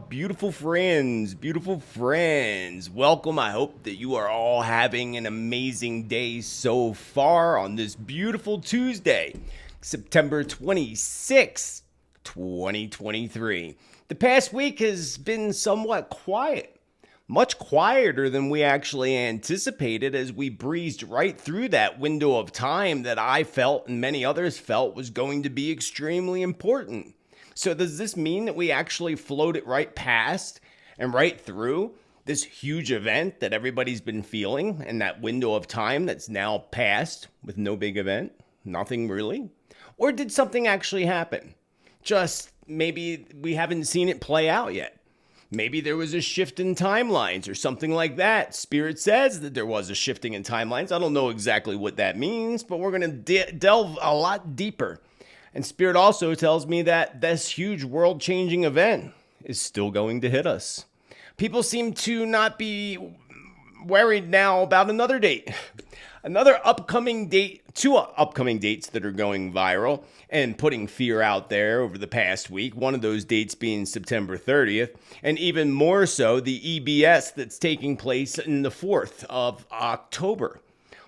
Beautiful friends, welcome. I hope that you are all having an amazing day so far on this beautiful Tuesday, September 26th, 2023. The past week has been somewhat quiet, much quieter than we actually anticipated as we breezed right through that window of time that I felt and many others felt was going to be extremely important. So does this mean that we actually floated right past and right through this huge event that everybody's been feeling and that window of time that's now passed with no big event? Nothing really? Or did something actually happen? Just maybe we haven't seen it play out yet. Maybe there was a shift in timelines or something like that. Spirit says that there was a shifting in timelines. I don't know exactly what that means, but we're going to delve a lot deeper. And Spirit also tells me that this huge world-changing event is still going to hit us. People seem to not be worried now about another date. Another upcoming date, two upcoming dates that are going viral and putting fear out there over the past week. One of those dates being September 30th, and even more so the EBS that's taking place in the 4th of October.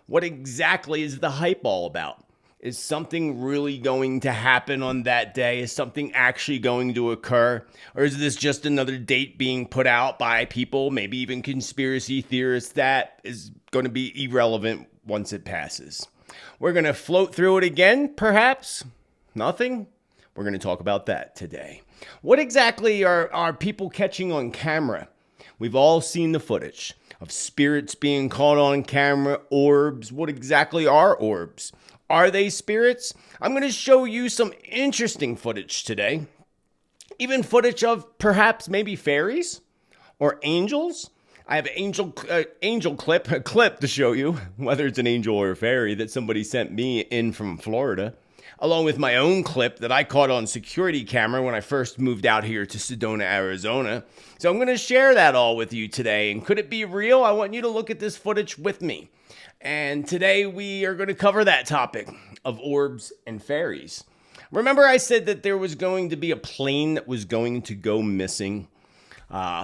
What exactly is the hype all about? Is something really going to happen on that day? Is something actually going to occur? Or is this just another date being put out by people, maybe even conspiracy theorists, that is going to be irrelevant once it passes? We're going to float through it again, perhaps? Nothing? We're going to talk about that today. What exactly are people catching on camera? We've all seen the footage of spirits being caught on camera, orbs. What exactly are orbs? Are they spirits? I'm going to show you some interesting footage today. Even footage of perhaps maybe fairies or angels. I have an angel clip to show you, whether it's an angel or a fairy that somebody sent me in from Florida, along with my own clip that I caught on security camera when I first moved out here to Sedona, Arizona. So I'm going to share that all with you today. And could it be real? I want you to look at this footage with me. And today we are going to cover that topic of orbs and fairies. Remember I said that there was going to be a plane that was going to go missing?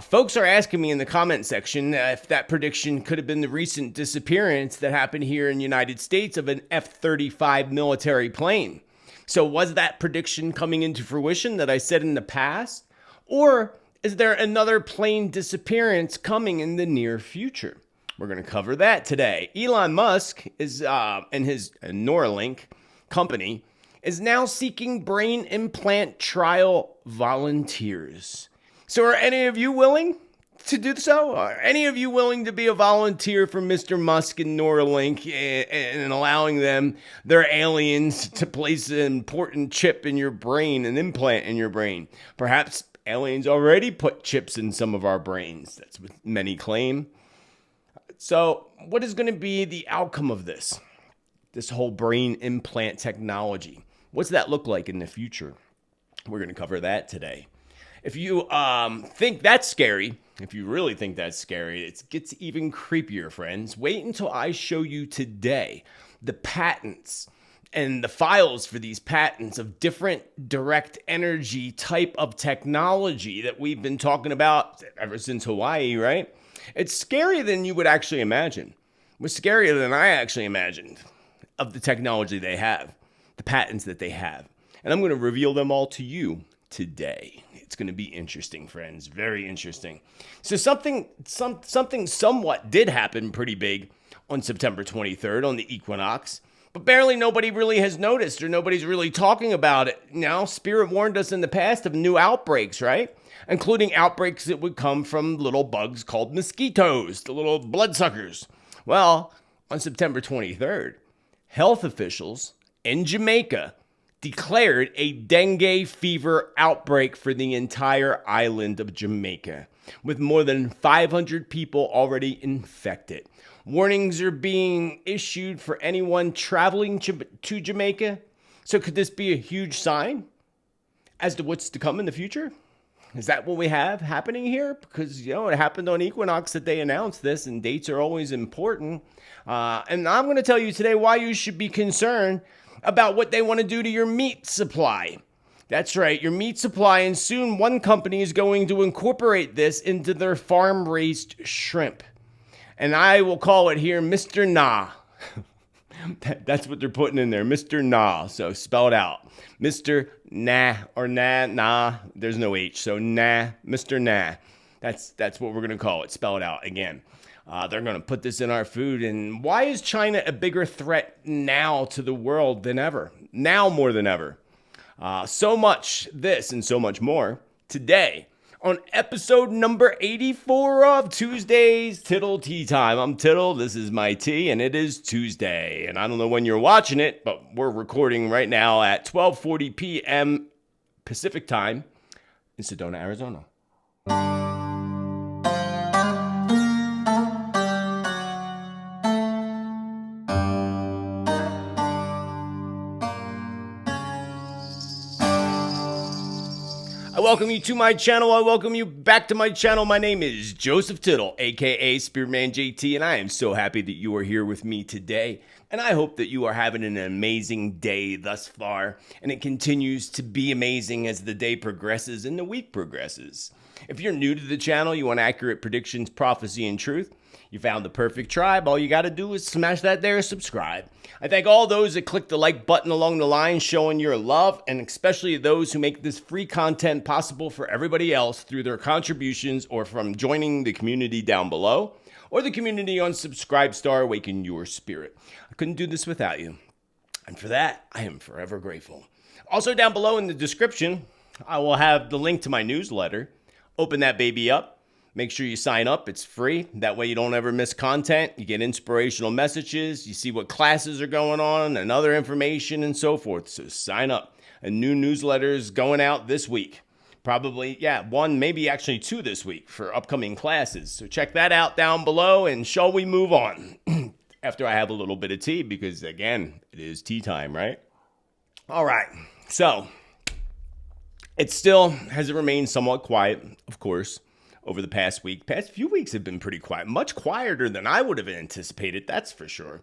Folks are asking me in the comment section if that prediction could have been the recent disappearance that happened here in the United States of an F-35 military plane. So was that prediction coming into fruition that I said in the past? Or is there another plane disappearance coming in the near future? We're going to cover that today. Elon Musk is, and his Neuralink company is now seeking brain implant trial volunteers. So are any of you willing to do so? Are any of you willing to be a volunteer for Mr. Musk and Neuralink and allowing them, their aliens, to place an important chip in your brain, an implant in your brain? Perhaps aliens already put chips in some of our brains. That's what many claim. So what is going to be the outcome of this whole brain implant technology? What's that look like in the future? We're going to cover that today. If you think that's scary, if you really think that's scary, it gets even creepier, friends. Wait until I show you today the patents and the files for these patents of different direct energy type of technology that we've been talking about ever since Hawaii, right? It's scarier than you would actually imagine. It was scarier than I actually imagined of the technology they have, the patents that they have. And I'm going to reveal them all to you today. It's going to be interesting, friends. Very interesting. So something somewhat did happen pretty big on September 23rd on the equinox, but barely nobody really has noticed or nobody's really talking about it. Now, Spirit warned us in the past of new outbreaks, right? Including outbreaks that would come from little bugs called mosquitoes, the little bloodsuckers. Well, on September 23rd, health officials in Jamaica declared a dengue fever outbreak for the entire island of Jamaica, with more than 500 people already infected. Warnings are being issued for anyone traveling to Jamaica. So could this be a huge sign as to what's to come in the future? Is that what we have happening here? Because, it happened on Equinox that they announced this, and dates are always important. And I'm going to tell you today why you should be concerned about what they want to do to your meat supply. That's right, your meat supply, and soon one company is going to incorporate this into their farm-raised shrimp. And I will call it here Mr. Nah. That's what they're putting in there, Mr. Nah. So spelled out, Mr. Nah or nah. There's no H, so nah, Mr. Nah. That's what we're gonna call it. Spelled out again. They're gonna put this in our food. And why is China a bigger threat now to the world than ever? Now more than ever. So much this and so much more today on episode number 84 of Tuesday's Tittle Tea Time. I'm Tittle, this is my tea, and it is Tuesday. And I don't know when you're watching it, but we're recording right now at 12:40 p.m. Pacific Time in Sedona, Arizona. I welcome you to my channel. I welcome you back to my channel. My name is Joseph Tittel, aka Spiritman JT, and I am so happy that you are here with me today. And I hope that you are having an amazing day thus far, and it continues to be amazing as the day progresses and the week progresses. If you're new to the channel, you want accurate predictions, prophecy, and truth, you found the perfect tribe. All you got to do is smash that there, subscribe. I thank all those that click the like button along the line, showing your love, and especially those who make this free content possible for everybody else through their contributions or from joining the community down below or the community on Subscribestar. Awaken your spirit. I couldn't do this without you, and for that, I am forever grateful. Also down below in the description, I will have the link to my newsletter. Open that baby up. Make sure you sign up. It's free. That way you don't ever miss content. You get inspirational messages. You see what classes are going on and other information and so forth. So sign up. A new newsletter is going out this week. Probably, one, maybe actually two this week for upcoming classes. So check that out down below, and shall we move on? After I have a little bit of tea, because again, it is tea time, right? All right. So it still has remained somewhat quiet, of course. Over the past few weeks have been pretty quiet, much quieter than I would have anticipated, that's for sure.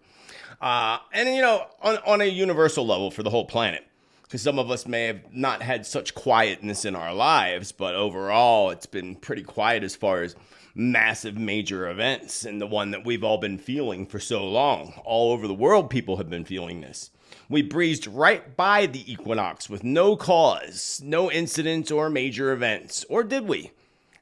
And, you know, on a universal level for the whole planet, because some of us may have not had such quietness in our lives, but overall it's been pretty quiet as far as massive major events, and the one that we've all been feeling for so long. All over the world, people have been feeling this. We breezed right by the equinox with no cause, no incidents or major events, or did we?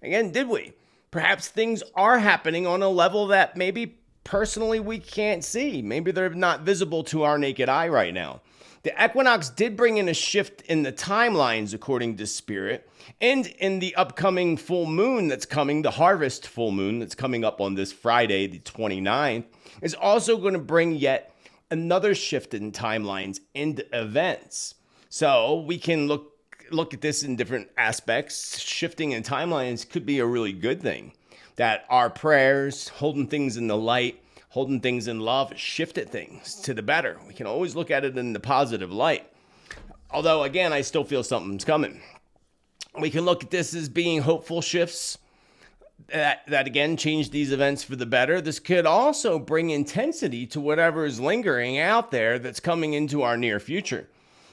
Again, did we? Perhaps things are happening on a level that maybe personally we can't see. Maybe they're not visible to our naked eye right now. The equinox did bring in a shift in the timelines, according to Spirit, and in the upcoming full moon that's coming, the harvest full moon that's coming up on this Friday, the 29th, is also going to bring yet another shift in timelines and events. So we can look at this in different aspects. Shifting in timelines could be a really good thing. That our prayers, holding things in the light, holding things in love, shifted things to the better. We can always look at it in the positive light. Although, again, I still feel something's coming. We can look at this as being hopeful shifts that again, change these events for the better. This could also bring intensity to whatever is lingering out there that's coming into our near future.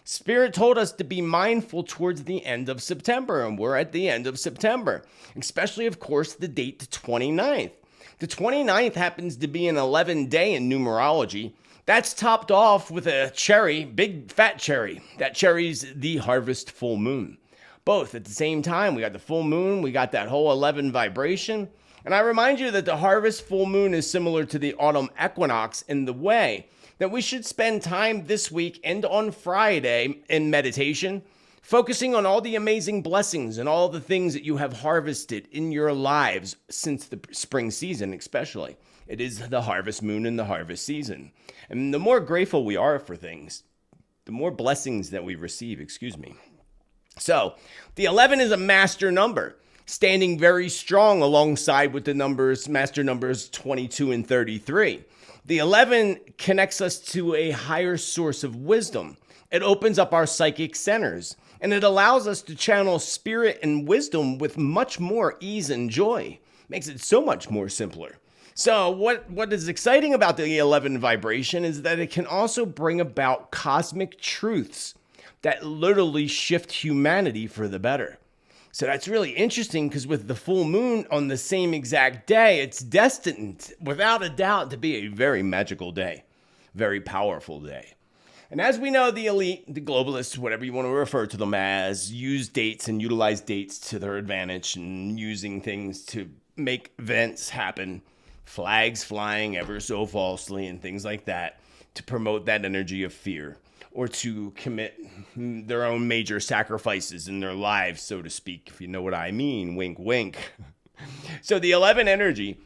Spirit told us to be mindful towards the end of September, and we're at the end of September, especially, of course, the date, the 29th. The 29th happens to be an 11-day in numerology. That's topped off with a cherry, big fat cherry. That cherry's the harvest full moon. Both at the same time. We got the full moon, we got that whole 11 vibration. And I remind you that the harvest full moon is similar to the autumn equinox in the way that we should spend time this week and on Friday in meditation, focusing on all the amazing blessings and all the things that you have harvested in your lives since the spring season, especially. It is the harvest moon and the harvest season. And the more grateful we are for things, the more blessings that we receive, So, the 11 is a master number, standing very strong alongside with the master numbers 22 and 33. The 11 connects us to a higher source of wisdom. It opens up our psychic centers, and it allows us to channel spirit and wisdom with much more ease and joy. Makes it so much more simpler. So what is exciting about the 11 vibration is that it can also bring about cosmic truths, that literally shift humanity for the better. So that's really interesting because with the full moon on the same exact day, it's destined, without a doubt, to be a very magical day, very powerful day. And as we know, the elite, the globalists, whatever you want to refer to them as, use dates and utilize dates to their advantage and using things to make events happen, flags flying ever so falsely and things like that to promote that energy of fear or to commit their own major sacrifices in their lives, so to speak, if you know what I mean. Wink, wink. So the 11 energy,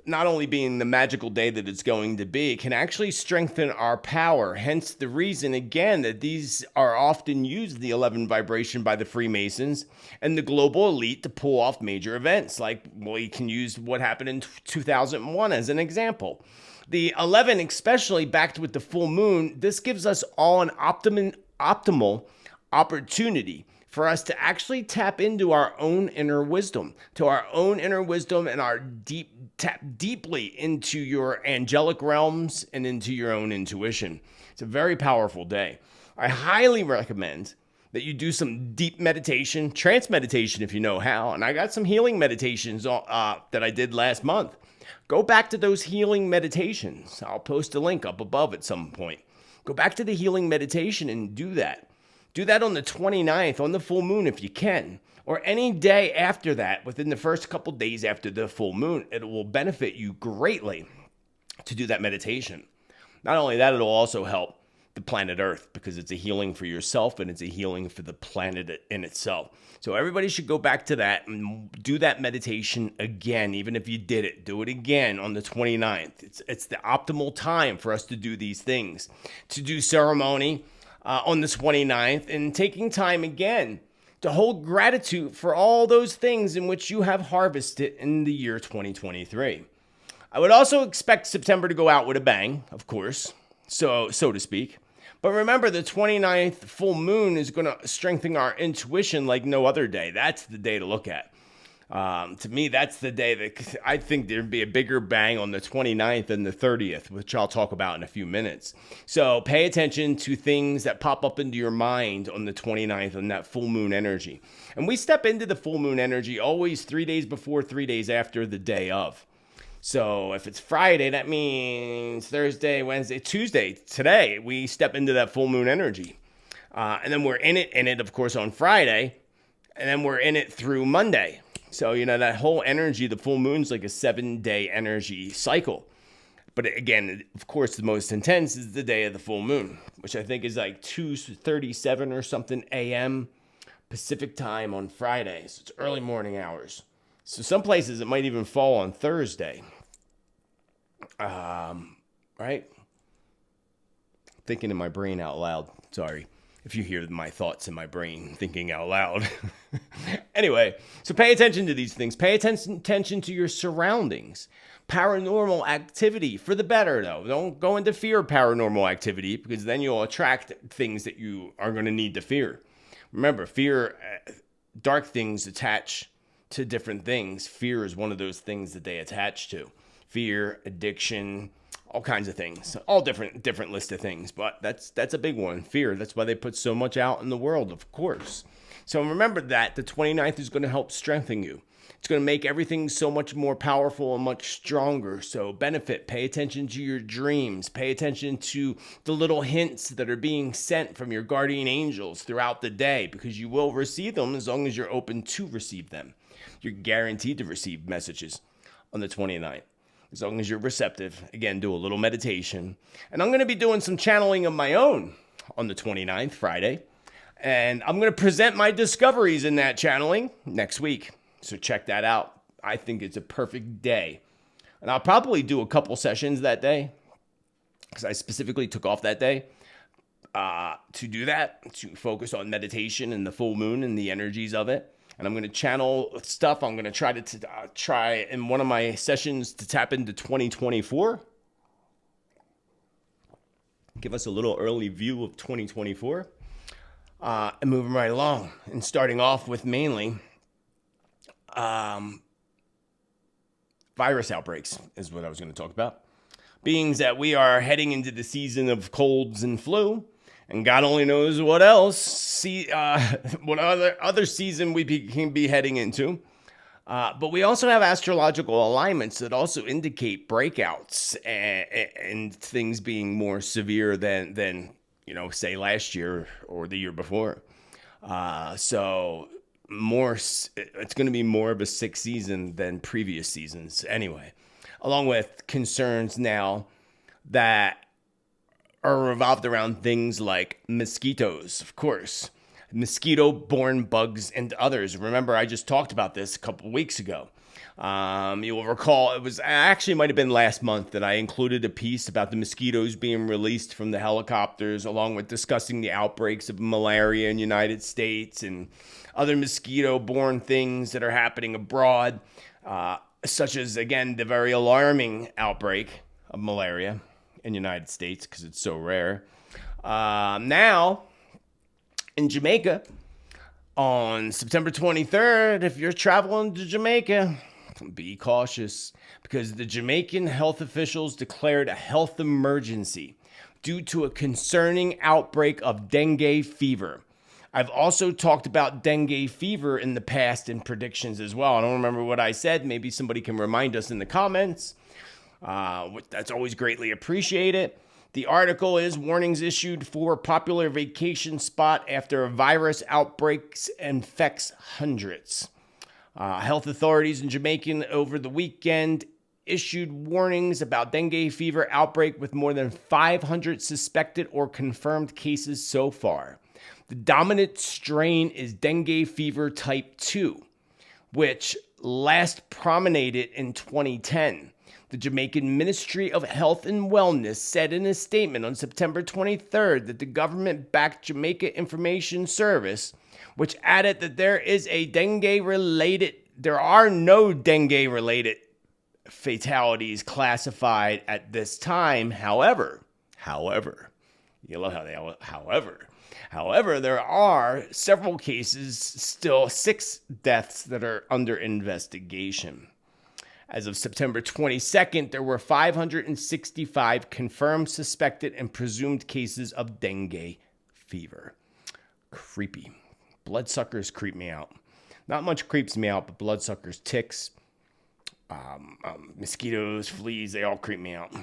not only being the magical day that it's going to be, can actually strengthen our power. Hence the reason, again, that these are often used, the 11 vibration, by the Freemasons and the global elite to pull off major events. Like, well, you can use what happened in 2001 as an example. The 11, especially backed with the full moon, this gives us all an optimal opportunity for us to actually tap into our own inner wisdom, and tap deeply into your angelic realms and into your own intuition. It's a very powerful day. I highly recommend that you do some deep meditation, trance meditation if you know how. And I got some healing meditations that I did last month. Go back to those healing meditations. I'll post a link up above at some point. Go back to the healing meditation and do that. Do that on the 29th, on the full moon if you can, or any day after that, within the first couple days after the full moon. It will benefit you greatly to do that meditation. Not only that, it'll also help the planet Earth because it's a healing for yourself and it's a healing for the planet in itself. So everybody should go back to that and do that meditation again. Even if you did it, do it again on the 29th. It's the optimal time for us to do these things, to do ceremony on the 29th and taking time again to hold gratitude for all those things in which you have harvested in the year 2023. I would also expect September to go out with a bang, of course, so to speak. But remember, the 29th full moon is going to strengthen our intuition like no other day. That's the day to look at. To me, that's the day that I think there'd be a bigger bang on the 29th than the 30th, which I'll talk about in a few minutes. So pay attention to things that pop up into your mind on the 29th and that full moon energy. And we step into the full moon energy always 3 days before, 3 days after the day of. So if it's Friday, that means Thursday, Wednesday, Tuesday. Today, we step into that full moon energy. And then we're in it, of course, on Friday. And then we're in it through Monday. So, that whole energy, the full moon's like a 7-day energy cycle. But again, of course, the most intense is the day of the full moon, which I think is like 2:37 or something a.m. Pacific time on Friday. So it's early morning hours. So some places it might even fall on Thursday. Right? Thinking in my brain out loud. Sorry if you hear my thoughts in my brain thinking out loud. Anyway, so pay attention to these things. Pay attention to your surroundings. Paranormal activity for the better, though. Don't go into fear of paranormal activity because then you'll attract things that you are going to need to fear. Remember, fear, dark things attach to different things. Fear is one of those things that they attach to. Fear, addiction, all kinds of things. All different list of things, but that's a big one. Fear. That's why they put so much out in the world, of course. So remember that the 29th is going to help strengthen you. It's going to make everything so much more powerful and much stronger. So benefit, pay attention to your dreams. Pay attention to the little hints that are being sent from your guardian angels throughout the day because you will receive them as long as you're open to receive them. You're guaranteed to receive messages on the 29th. As long as you're receptive. Again, do a little meditation. And I'm going to be doing some channeling of my own on the 29th, Friday. And I'm going to present my discoveries in that channeling next week. So check that out. I think it's a perfect day. And I'll probably do a couple sessions that day because I specifically took off that day to do that, to focus on meditation and the full moon and the energies of it. And I'm going to channel stuff. I'm going to try in one of my sessions to tap into 2024. Give us a little early view of 2024. And moving right along. And starting off with mainly virus outbreaks is what I was going to talk about. Being that we are heading into the season of colds and flu. And God only knows what else, what other season we can be heading into. But we also have astrological alignments that also indicate breakouts and things being more severe than say last year or the year before. So it's going to be more of a sick season than previous seasons anyway, along with concerns now that are revolved around things like mosquitoes, of course, mosquito-borne bugs and others. Remember, I just talked about this a couple weeks ago. You will recall it was actually might have been last month that I included a piece about the mosquitoes being released from the helicopters, along with discussing the outbreaks of malaria in the United States and other mosquito-borne things that are happening abroad, such as, again, the very alarming outbreak of malaria in the United States because it's so rare. Now, in Jamaica, on September 23rd, if you're traveling to Jamaica, be cautious because the Jamaican health officials declared a health emergency due to a concerning outbreak of dengue fever. I've also talked about dengue fever in the past in predictions as well. I don't remember what I said. Maybe somebody can remind us in the comments. That's always greatly appreciated. The article is warnings issued for popular vacation spot after a virus outbreaks infects hundreds. Health authorities in Jamaica over the weekend issued warnings about dengue fever outbreak with more than 500 suspected or confirmed cases so far. The dominant strain is dengue fever type 2, which last promenaded in 2010. The Jamaican Ministry of Health and Wellness said in a statement on September 23rd that the government-backed Jamaica Information Service, which added that there are no dengue-related fatalities classified at this time. However, you love how they all, however, there are several cases, still 6 deaths that are under investigation. As of September 22nd, there were 565 confirmed, suspected, and presumed cases of dengue fever. Creepy. Bloodsuckers creep me out. Not much creeps me out, but bloodsuckers, ticks, mosquitoes, fleas, they all creep me out.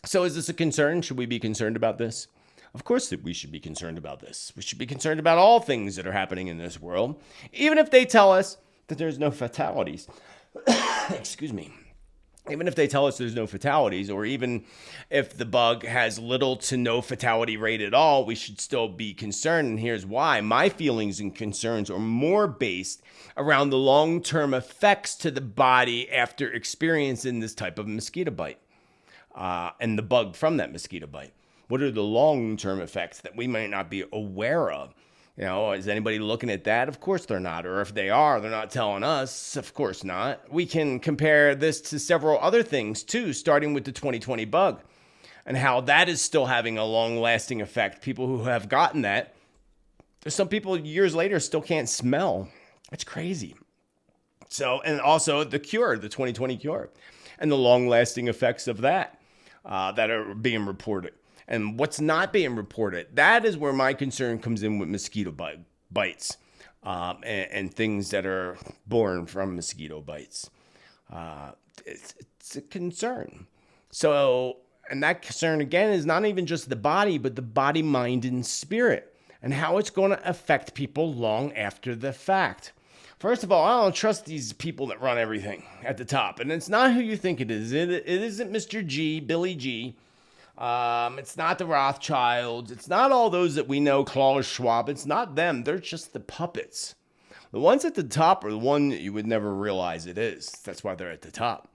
So is this a concern? Should we be concerned about this? Of course that we should be concerned about this. We should be concerned about all things that are happening in this world, even if they tell us that there's no fatalities. Excuse me. Even if they tell us there's no fatalities, or even if the bug has little to no fatality rate at all, we should still be concerned. And here's why. My feelings and concerns are more based around the long-term effects to the body after experiencing this type of mosquito bite and the bug from that mosquito bite. What are the long-term effects that we might not be aware of? You know, is anybody looking at that? Of course they're not. Or if they are, they're not telling us. Of course not. We can compare this to several other things too, starting with the 2020 bug and how that is still having a long-lasting effect. People who have gotten that, there's some people years later still can't smell. It's crazy. So, and also the cure, the 2020 cure, and the long-lasting effects of that that are being reported. And what's not being reported, that is where my concern comes in with mosquito bites and things that are born from mosquito bites. It's a concern. So, and that concern, again, is not even just the body, but the body, mind, and spirit, and how it's going to affect people long after the fact. First of all, I don't trust these people that run everything at the top. And it's not who you think it is. It isn't Mr. G, Billy G. It's not the Rothschilds. It's not all those that we know, Klaus Schwab. It's not them. They're just the puppets. The ones at the top are the one that you would never realize it is. That's why they're at the top.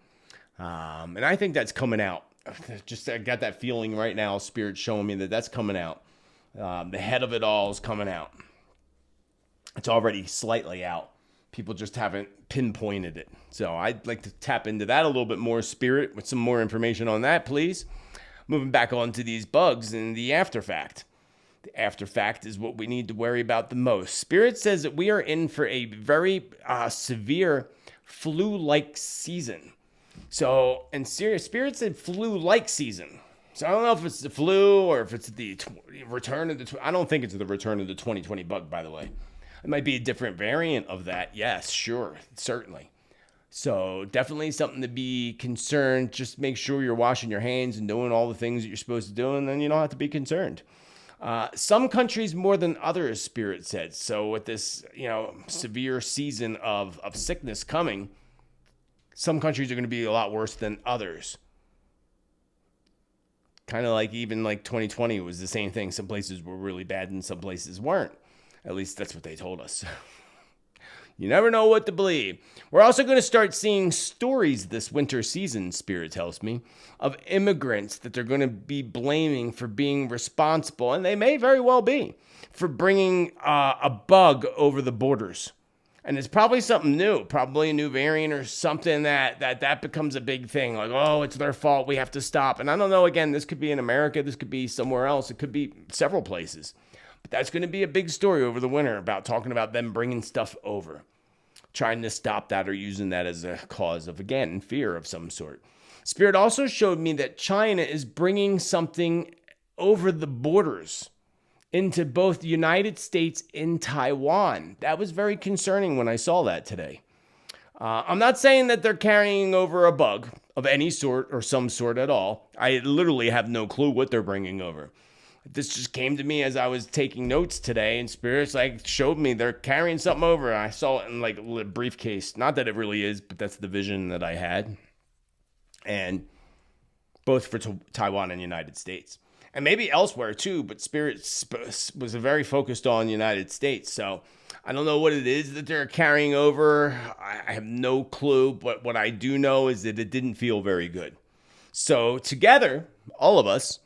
And I think that's coming out. I got that feeling right now. Spirit's showing me that that's coming out. The head of it all is coming out. It's already slightly out. People just haven't pinpointed it. So I'd like to tap into that a little bit more, Spirit, with some more information on that, please. Moving back on to these bugs and the afterfact. The afterfact is what we need to worry about the most. Spirit says that we are in for a very severe flu-like season. So, and Spirit said flu-like season. So I don't know if it's the flu or if it's the return of the... I don't think it's the return of the 2020 bug, by the way. It might be a different variant of that. Yes, sure, certainly. So definitely something to be concerned. Just make sure you're washing your hands and doing all the things that you're supposed to do, and then you don't have to be concerned. Some countries more than others, Spirit said. So with this, severe season of sickness coming, some countries are going to be a lot worse than others. Kind of like even like 2020 was the same thing. Some places were really bad and some places weren't. At least that's what they told us. You never know what to believe. We're also going to start seeing stories this winter season, Spirit tells me, of immigrants that they're going to be blaming for being responsible, and they may very well be, for bringing a bug over the borders. And it's probably something new, probably a new variant or something that becomes a big thing. Like, oh, it's their fault. We have to stop. And I don't know, again, this could be in America. This could be somewhere else. It could be several places. But that's going to be a big story over the winter about talking about them bringing stuff over, trying to stop that or using that as a cause of, again, fear of some sort. Spirit also showed me that China is bringing something over the borders into both the United States and Taiwan. That was very concerning when I saw that today. I'm not saying that they're carrying over a bug of any sort or some sort at all. I literally have no clue what they're bringing over. This just came to me as I was taking notes today, and Spirits showed me they're carrying something over. I saw it in a briefcase. Not that it really is, but that's the vision that I had. And both for Taiwan and the United States. And maybe elsewhere too, but Spirit was very focused on the United States. So I don't know what it is that they're carrying over. I have no clue. But what I do know is that it didn't feel very good. So together, all of us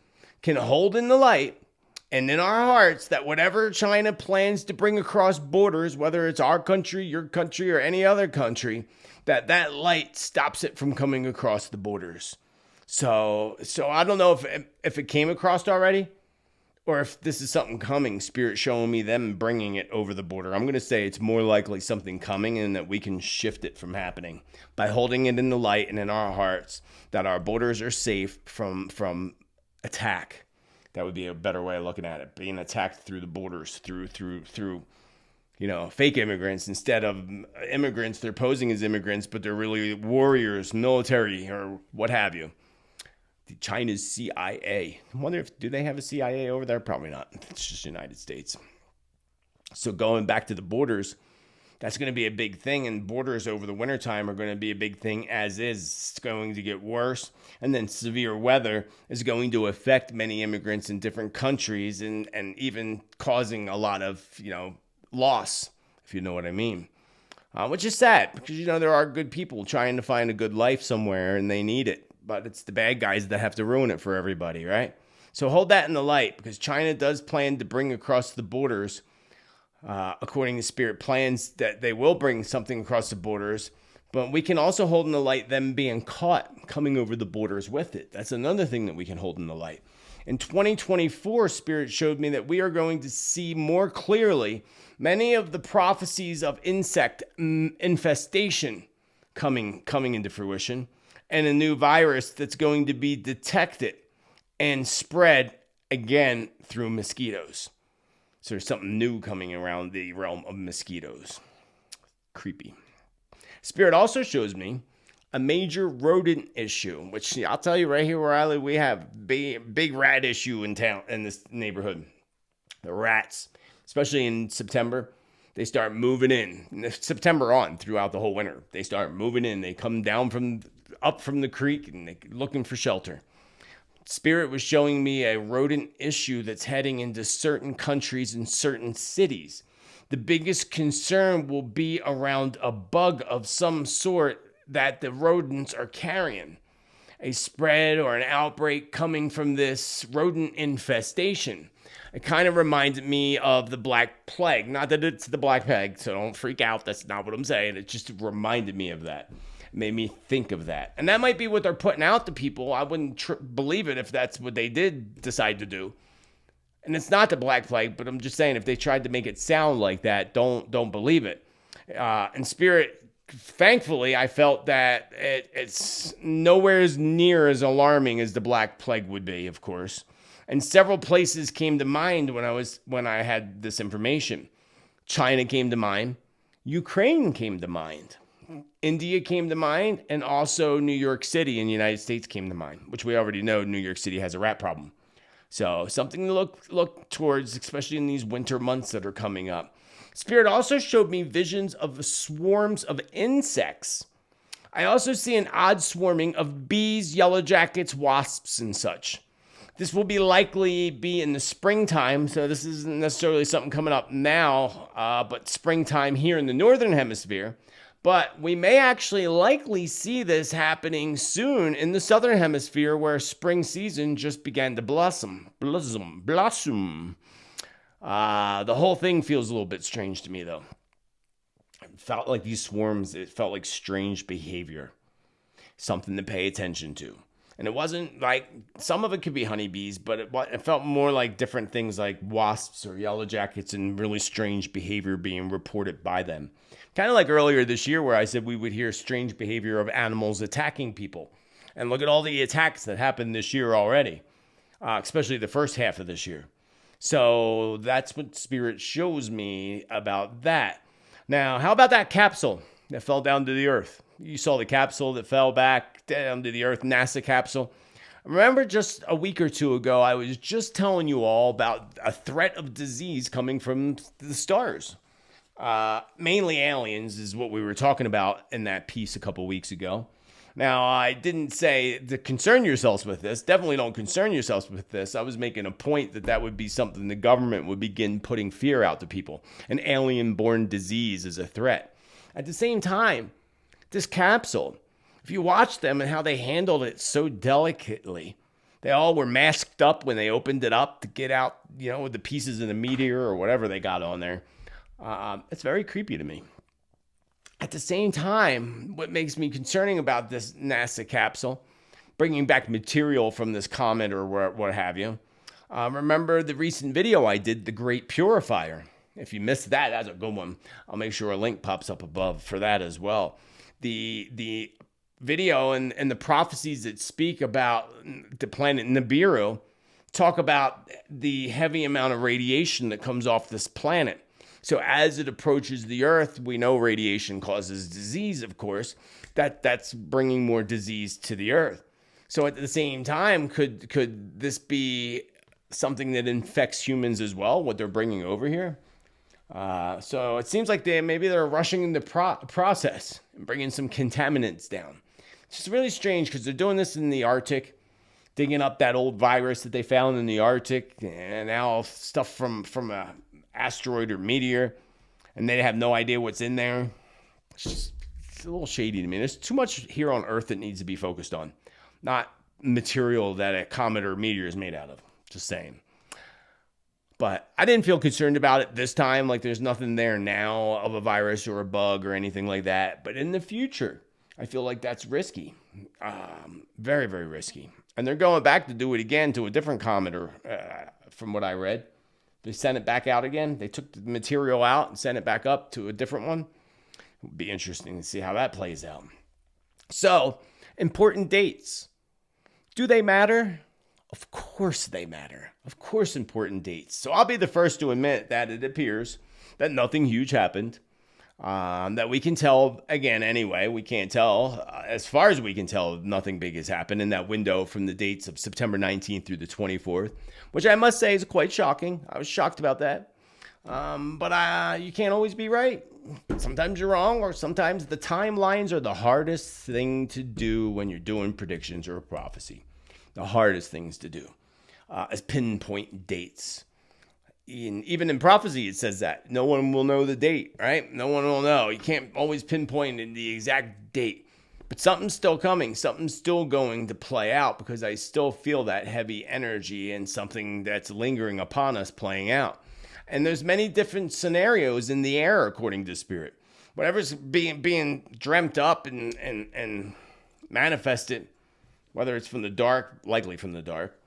can hold in the light and in our hearts that whatever China plans to bring across borders, whether it's our country, your country, or any other country, that light stops it from coming across the borders. So I don't know if it came across already or if this is something coming, Spirit showing me them bringing it over the border. I'm going to say it's more likely something coming and that we can shift it from happening by holding it in the light and in our hearts that our borders are safe from attack. That would be a better way of looking at it. Being attacked through the borders, through fake immigrants instead of immigrants. They're posing as immigrants, but they're really warriors, military, or what have you. China's CIA. I wonder do they have a CIA over there? Probably not. It's just the United States. So going back to the borders, that's going to be a big thing, and borders over the wintertime are going to be a big thing as is. It's going to get worse, and then severe weather is going to affect many immigrants in different countries and even causing a lot of, loss, if you know what I mean. Which is sad, because, there are good people trying to find a good life somewhere, and they need it. But it's the bad guys that have to ruin it for everybody, right? So hold that in the light, because China does plan to bring across the borders, according to Spirit plans, that they will bring something across the borders. But we can also hold in the light them being caught coming over the borders with it. That's another thing that we can hold in the light. In 2024, Spirit showed me that we are going to see more clearly many of the prophecies of insect infestation coming into fruition, and a new virus that's going to be detected and spread again through mosquitoes. So there's something new coming around the realm of mosquitoes. Creepy. Spirit also shows me a major rodent issue, which I'll tell you right here where I live, we have big rat issue in town, in this neighborhood. The rats, especially in September, they start moving in. September on throughout the whole winter, they start moving in. They come down up from the creek and they're looking for shelter. Spirit was showing me a rodent issue that's heading into certain countries and certain cities. The biggest concern will be around a bug of some sort that the rodents are carrying. A spread or an outbreak coming from this rodent infestation. It kind of reminded me of the Black Plague. Not that it's the Black Plague, so don't freak out. That's not what I'm saying. It just reminded me of that. It made me think of that. And that might be what they're putting out to people. I wouldn't believe it if that's what they did decide to do. And it's not the Black Plague, but I'm just saying if they tried to make it sound like that, don't believe it. And Spirit thankfully, I felt that it's nowhere near as alarming as the Black Plague would be, of course. And several places came to mind when I had this information. China came to mind. Ukraine came to mind. India came to mind. And also New York City in the United States came to mind, which we already know New York City has a rat problem. So something to look towards, especially in these winter months that are coming up. Spirit also showed me visions of swarms of insects. I also see an odd swarming of bees, yellow jackets, wasps, and such. This will likely be in the springtime, so this isn't necessarily something coming up now, but springtime here in the northern hemisphere. But we may actually likely see this happening soon in the southern hemisphere, where spring season just began to blossom. The whole thing feels a little bit strange to me, though. It felt like these swarms, it felt like strange behavior, something to pay attention to. And it wasn't like, some of it could be honeybees, but it felt more like different things like wasps or yellow jackets and really strange behavior being reported by them. Kind of like earlier this year where I said we would hear strange behavior of animals attacking people. And look at all the attacks that happened this year already, especially the first half of this year. So that's what Spirit shows me about that. Now, how about that capsule that fell down to the earth? You saw the capsule that fell back down to the earth, NASA capsule. Remember just a week or two ago, I was just telling you all about a threat of disease coming from the stars. Mainly aliens is what we were talking about in that piece a couple weeks ago. Now, I didn't say to concern yourselves with this. Definitely don't concern yourselves with this. I was making a point that would be something the government would begin putting fear out to people. An alien-born disease is a threat. At the same time, this capsule, if you watch them and how they handled it so delicately, they all were masked up when they opened it up to get out, with the pieces of the meteor or whatever they got on there. It's very creepy to me. At the same time, what makes me concerning about this NASA capsule, bringing back material from this comet or what have you, remember the recent video I did, The Great Purifier. If you missed that, that's a good one. I'll make sure a link pops up above for that as well. The video and the prophecies that speak about the planet Nibiru talk about the heavy amount of radiation that comes off this planet. So as it approaches the Earth, we know radiation causes disease, of course. That's bringing more disease to the Earth. So at the same time, could this be something that infects humans as well, what they're bringing over here? So it seems like they're rushing the process and bringing some contaminants down. It's just really strange because they're doing this in the Arctic, digging up that old virus that they found in the Arctic, and now stuff from a asteroid or meteor, and they have no idea what's in there. It's a little shady to me. There's too much here on Earth that needs to be focused on, not material that a comet or meteor is made out of. Just saying. But I didn't feel concerned about it this time. Like there's nothing there now of a virus or a bug or anything like that. But in the future, I feel like that's risky. Very, very risky. And they're going back to do it again to a different comet, or from what I read. They sent it back out again. They took the material out and sent it back up to a different one. It would be interesting to see how that plays out. So, important dates. Do they matter? Of course they matter. Of course, important dates. So I'll be the first to admit that it appears that nothing huge happened. That we can tell, again, anyway, we can't tell. As far as we can tell, nothing big has happened in that window from the dates of September 19th through the 24th, which I must say is quite shocking. I was shocked about that. But you can't always be right. Sometimes you're wrong, or sometimes the timelines are the hardest thing to do when you're doing predictions or a prophecy. The hardest things to do is pinpoint dates. Even in prophecy, it says that no one will know the date, right? No one will know. You can't always pinpoint the exact date, but something's still coming. Something's still going to play out, because I still feel that heavy energy and something that's lingering upon us playing out. And there's many different scenarios in the air, according to Spirit. Whatever's being dreamt up and manifested, whether it's from the dark, likely from the dark,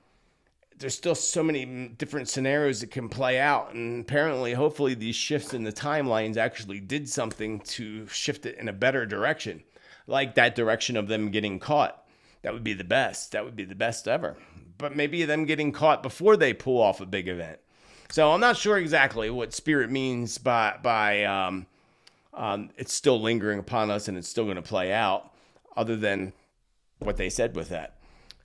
there's still so many different scenarios that can play out. And apparently, hopefully, these shifts in the timelines actually did something to shift it in a better direction, like that direction of them getting caught. That would be the best. That would be the best ever. But maybe them getting caught before they pull off a big event. So I'm not sure exactly what spirit means by it's still lingering upon us and it's still going to play out, other than what they said with that.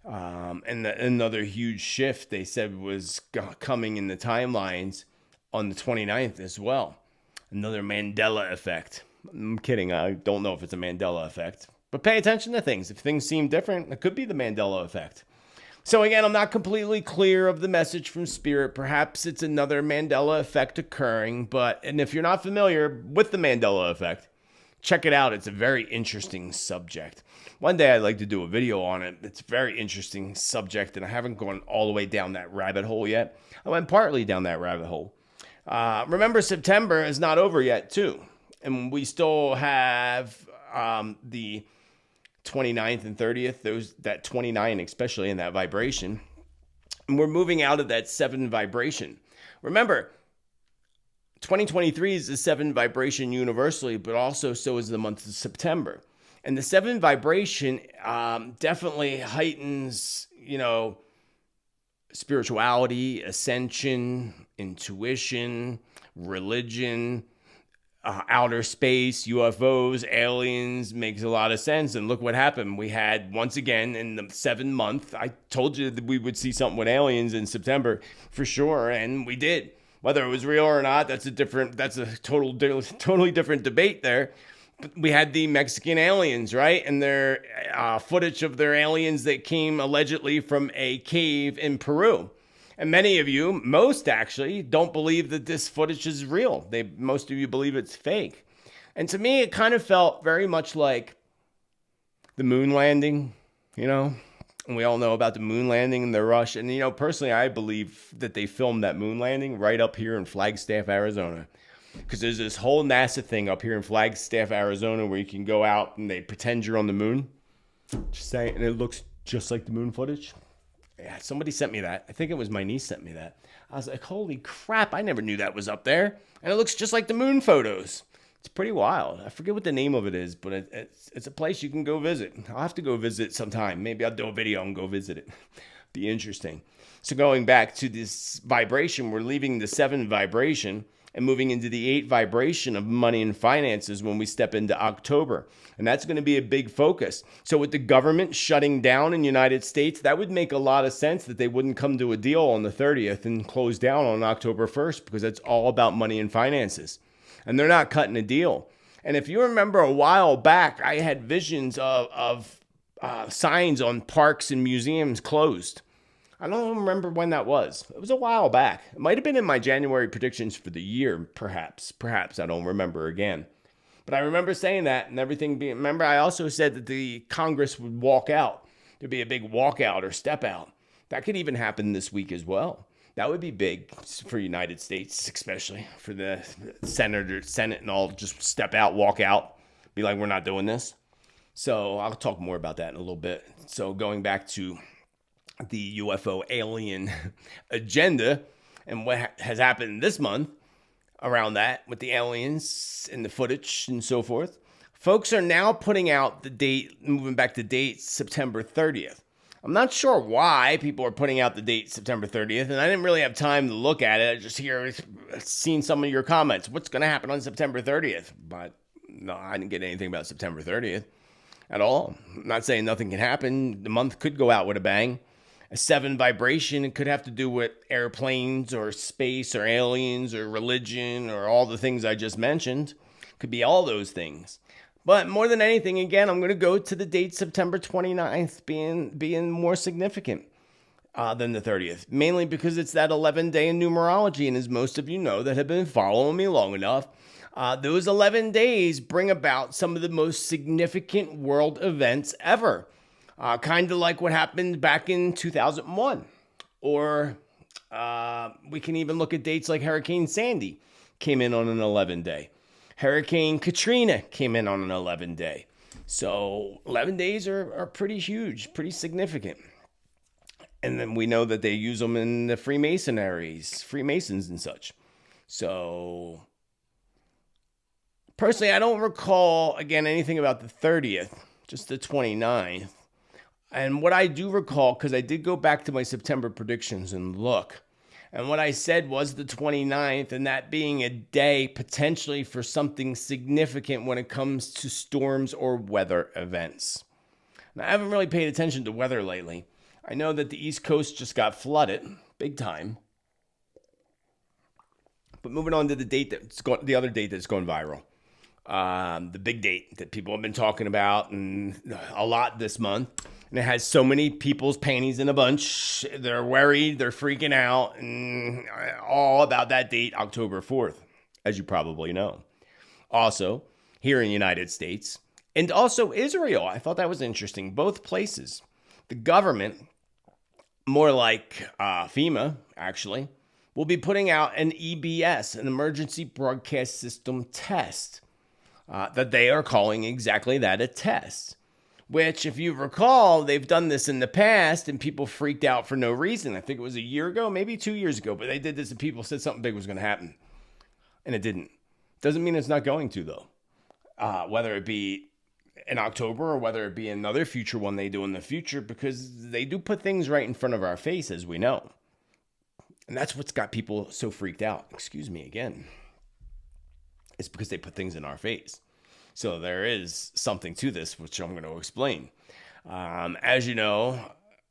And another huge shift they said was coming in the timelines on the 29th as well. Another Mandela effect. I'm kidding. I don't know if it's a Mandela effect. But pay attention to things. If things seem different, it could be the Mandela effect. So again, I'm not completely clear of the message from Spirit. Perhaps it's another Mandela effect occurring. And if you're not familiar with the Mandela effect, check it out. It's a very interesting subject. One day I'd like to do a video on it. It's a very interesting subject, and I haven't gone all the way down that rabbit hole yet. I went partly down that rabbit hole. Remember, September is not over yet, too. And we still have the 29th and 30th, that 29 especially in that vibration. And we're moving out of that 7 vibration. Remember, 2023 is the 7 vibration universally, but also so is the month of September. And the 7 vibration definitely heightens, spirituality, ascension, intuition, religion, outer space, UFOs, aliens. Makes a lot of sense. And look what happened. We had, once again, in the 7th month, I told you that we would see something with aliens in September for sure, and we did. Whether it was real or not, that's a totally different debate there. But we had the Mexican aliens, right? And their footage of their aliens that came allegedly from a cave in Peru. And many of you, most actually, don't believe that this footage is real. Most of you believe it's fake. And to me, it kind of felt very much like the moon landing, And we all know about the moon landing and the rush. And, personally, I believe that they filmed that moon landing right up here in Flagstaff, Arizona. Because there's this whole NASA thing up here in Flagstaff, Arizona, where you can go out and they pretend you're on the moon. Just saying, and it looks just like the moon footage. Yeah, somebody sent me that. I think it was my niece sent me that. I was like, holy crap, I never knew that was up there. And it looks just like the moon photos. It's pretty wild. I forget what the name of it is, but it's a place you can go visit. I'll have to go visit sometime. Maybe I'll do a video and go visit it. Be interesting. So going back to this vibration, we're leaving the 7 vibration and moving into the 8 vibration of money and finances when we step into October. And that's going to be a big focus. So with the government shutting down in the United States, that would make a lot of sense that they wouldn't come to a deal on the 30th and close down on October 1st, because it's all about money and finances. And they're not cutting a deal. And if you remember a while back, I had visions of signs on parks and museums closed. I don't remember when that was. It was a while back. It might have been in my January predictions for the year, perhaps. Perhaps, I don't remember again. But I remember saying that and everything being... Remember, I also said that the Congress would walk out. There'd be a big walkout or step out. That could even happen this week as well. That would be big for the United States, especially for the Senate and all, just step out, walk out, be like, we're not doing this. So I'll talk more about that in a little bit. So going back to the UFO alien agenda and what has happened this month around that with the aliens and the footage and so forth, folks are now putting out the date, moving back to date September 30th. I'm not sure why people are putting out the date September 30th, and I didn't really have time to look at it. I just seen some of your comments. What's going to happen on September 30th? But no, I didn't get anything about September 30th at all. I'm not saying nothing can happen. The month could go out with a bang. A 7 vibration, it could have to do with airplanes or space or aliens or religion or all the things I just mentioned. Could be all those things. But more than anything, again, I'm going to go to the date September 29th being more significant than the 30th. Mainly because it's that 11-day in numerology. And as most of you know that have been following me long enough, those 11 days bring about some of the most significant world events ever. Kind of like what happened back in 2001. Or we can even look at dates like Hurricane Sandy came in on an 11-day. Hurricane Katrina came in on an 11-day. So 11 days are pretty huge, pretty significant. And then we know that they use them in the Freemasons and such. So personally, I don't recall, again, anything about the 30th, just the 29th. And what I do recall, because I did go back to my September predictions and look, and what I said was the 29th, and that being a day potentially for something significant when it comes to storms or weather events. Now, I haven't really paid attention to weather lately. I know that the East Coast just got flooded, big time. But moving on to the other date that's going viral. The big date that people have been talking about and a lot this month. And it has so many people's panties in a bunch. They're worried, they're freaking out, and all about that date, October 4th, as you probably know. Also, here in the United States, and also Israel. I thought that was interesting. Both places. The government, more like FEMA, actually, will be putting out an EBS, an emergency broadcast system test, that they are calling exactly that, a test. Which, if you recall, they've done this in the past and people freaked out for no reason. I think it was a year ago, maybe 2 years ago, but they did this and people said something big was going to happen. And it didn't. Doesn't mean it's not going to, though. Whether it be in October or whether it be another future one they do in the future, because they do put things right in front of our face, as we know. And that's what's got people so freaked out. Excuse me again. It's because they put things in our face. So there is something to this, which I'm going to explain. As you know,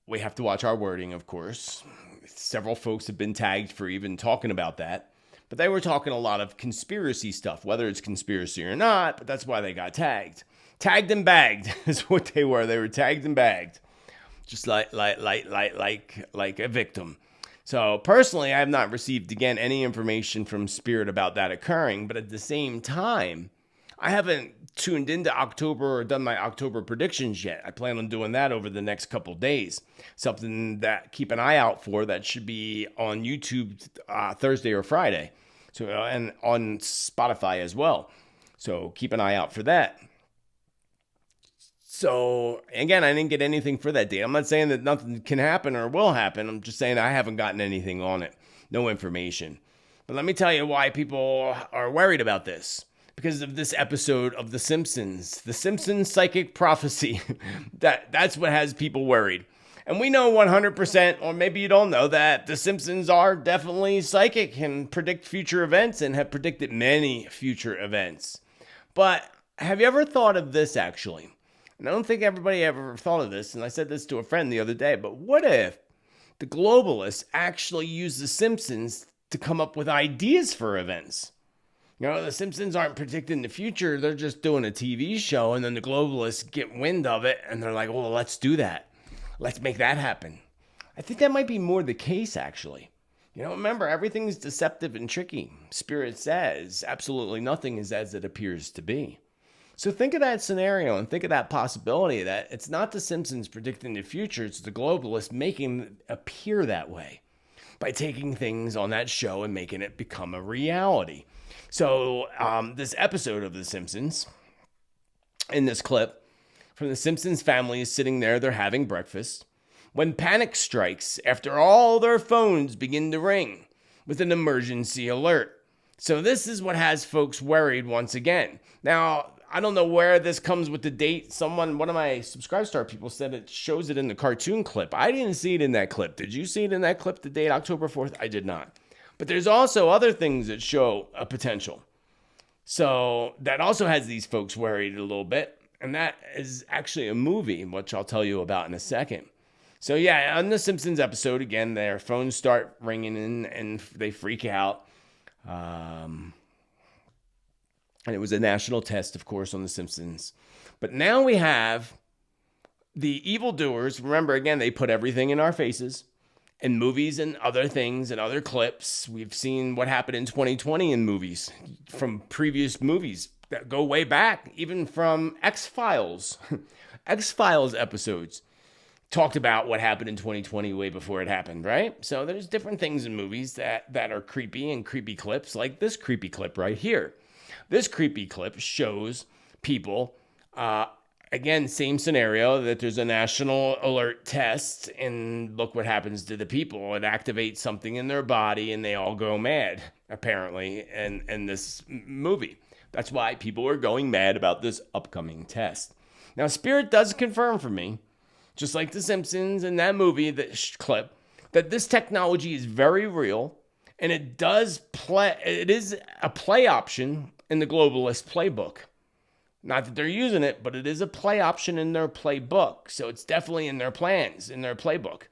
we have to watch our wording, of course. Several folks have been tagged for even talking about that. But they were talking a lot of conspiracy stuff, whether it's conspiracy or not, but that's why they got tagged. Tagged and bagged is what they were. They were tagged and bagged, just like a victim. So personally, I have not received, again, any information from Spirit about that occurring. But at the same time, I haven't tuned into October or done my October predictions yet. I plan on doing that over the next couple days. Something that keep an eye out for that should be on YouTube Thursday or Friday. So and on Spotify as well. So keep an eye out for that. So again, I didn't get anything for that date. I'm not saying that nothing can happen or will happen. I'm just saying I haven't gotten anything on it. No information. But let me tell you why people are worried about this. Because of this episode of The Simpsons psychic prophecy. That's what has people worried. And we know 100%, or maybe you don't know, that The Simpsons are definitely psychic and predict future events and have predicted many future events. But have you ever thought of this, actually? And I don't think everybody ever thought of this, and I said this to a friend the other day, but what if the globalists actually use The Simpsons to come up with ideas for events? You know, the Simpsons aren't predicting the future. They're just doing a TV show, and then the globalists get wind of it, and they're like, well, let's do that. Let's make that happen. I think that might be more the case, actually. You know, remember, everything's deceptive and tricky. Spirit says absolutely nothing is as it appears to be. So think of that scenario and think of that possibility that it's not the Simpsons predicting the future. It's the globalists making it appear that way by taking things on that show and making it become a reality. So this episode of The Simpsons, in this clip, from the Simpsons family is sitting there, they're having breakfast, when panic strikes after all their phones begin to ring with an emergency alert. So this is what has folks worried once again. Now, I don't know where this comes with the date. One of my Subscribe Star people said it shows it in the cartoon clip. I didn't see it in that clip. Did you see it in that clip, the date, October 4th? I did not. But there's also other things that show a potential. So that also has these folks worried a little bit. And that is actually a movie, which I'll tell you about in a second. So yeah, on the Simpsons episode, again, their phones start ringing and they freak out. And it was a national test, of course, on the Simpsons. But now we have the evildoers. Remember, again, they put everything in our faces. In movies and other things and other clips. We've seen what happened in 2020 in movies from previous movies that go way back, even from X-Files. X-Files episodes talked about what happened in 2020 way before it happened, right? So there's different things in movies that are creepy and creepy clips, like this creepy clip right here. This creepy clip shows people again, same scenario, that there's a national alert test, and look what happens to the people. It activates something in their body and they all go mad, apparently, in this movie. That's why people are going mad about this upcoming test. Now, Spirit does confirm for me, just like The Simpsons and that movie, that clip, that this technology is very real, and it is a play option in the globalist playbook. Not that they're using it, but it is a play option in their playbook. So it's definitely in their plans, in their playbook.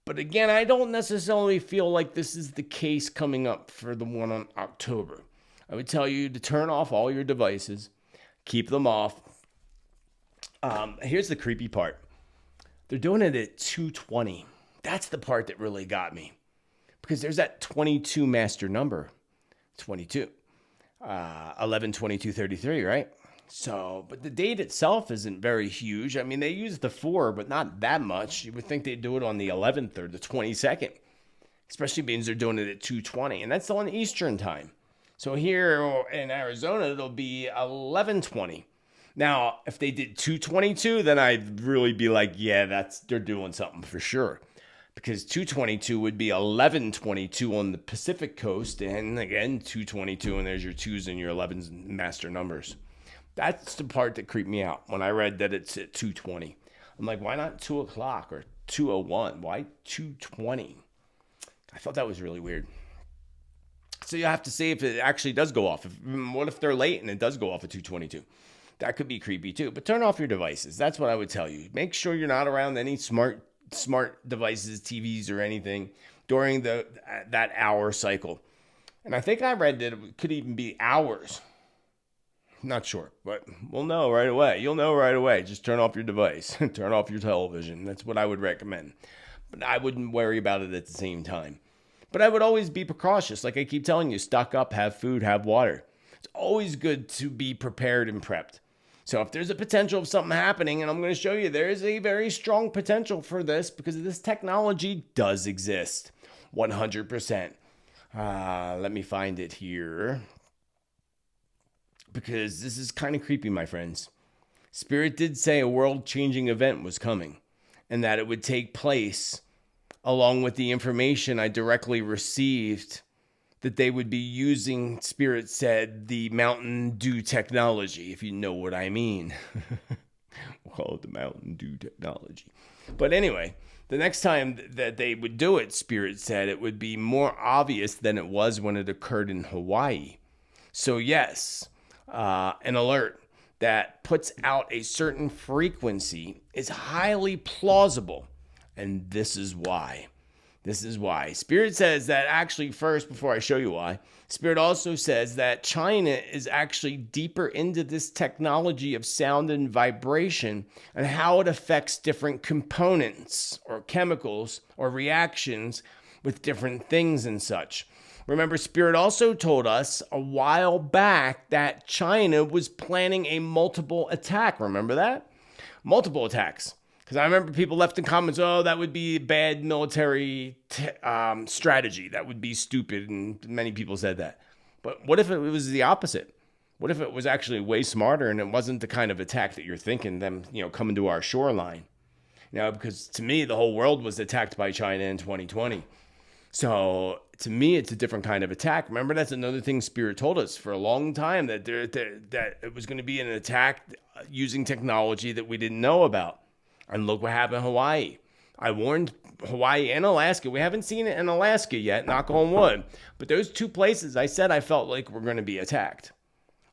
But again, I don't necessarily feel like this is the case coming up for the one on October. I would tell you to turn off all your devices, keep them off. Here's the creepy part. They're doing it at 2:20. That's the part that really got me. Because there's that 22 master number, 22, 11/22/33, right? So, but the date itself isn't very huge. I mean, they use the 4, but not that much. You would think they'd do it on the 11th or the 22nd, especially being they're doing it at 2:20, and that's on Eastern time. So here in Arizona, it'll be 11:20. Now, if they did 2:22, then I'd really be like, yeah, they're doing something for sure. Because 2:22 would be 11:22 on the Pacific coast, and again, 2:22, and there's your 2s and your 11s master numbers. That's the part that creeped me out when I read that it's at 2:20. I'm like, why not 2 o'clock or 2:01? Why 2:20? I thought that was really weird. So you have to see if it actually does go off. What if they're late and it does go off at 2:22? That could be creepy too. But turn off your devices. That's what I would tell you. Make sure you're not around any smart devices, TVs, or anything during that hour cycle. And I think I read that it could even be hours. Not sure, but we'll know right away. You'll know right away. Just turn off your device. Turn off your television. That's what I would recommend. But I wouldn't worry about it at the same time. But I would always be precautious. Like I keep telling you, stock up, have food, have water. It's always good to be prepared and prepped. So if there's a potential of something happening, and I'm going to show you, there is a very strong potential for this because this technology does exist. 100%. Let me find it here. Because this is kind of creepy, my friends. Spirit did say a world-changing event was coming, and that it would take place along with the information I directly received, that they would be using, Spirit said, the Mountain Dew technology, if you know what I mean. We'll call it the Mountain Dew technology. But anyway, the next time that they would do it, Spirit said, it would be more obvious than it was when it occurred in Hawaii. So yes, an alert that puts out a certain frequency is highly plausible. And this is why. This is why. Spirit says that actually first, before I show you why, Spirit also says that China is actually deeper into this technology of sound and vibration and how it affects different components or chemicals or reactions with different things and such. Remember, Spirit also told us a while back that China was planning a multiple attack. Remember that? Multiple attacks. Because I remember people left in comments, oh, that would be bad military strategy. That would be stupid. And many people said that. But what if it was the opposite? What if it was actually way smarter and it wasn't the kind of attack that you're thinking, them, coming to our shoreline? Because to me, the whole world was attacked by China in 2020. So to me, it's a different kind of attack. Remember, that's another thing Spirit told us for a long time, that it was going to be an attack using technology that we didn't know about. And look what happened in Hawaii. I warned Hawaii and Alaska. We haven't seen it in Alaska yet, knock on wood. But those two places, I said I felt like we're going to be attacked.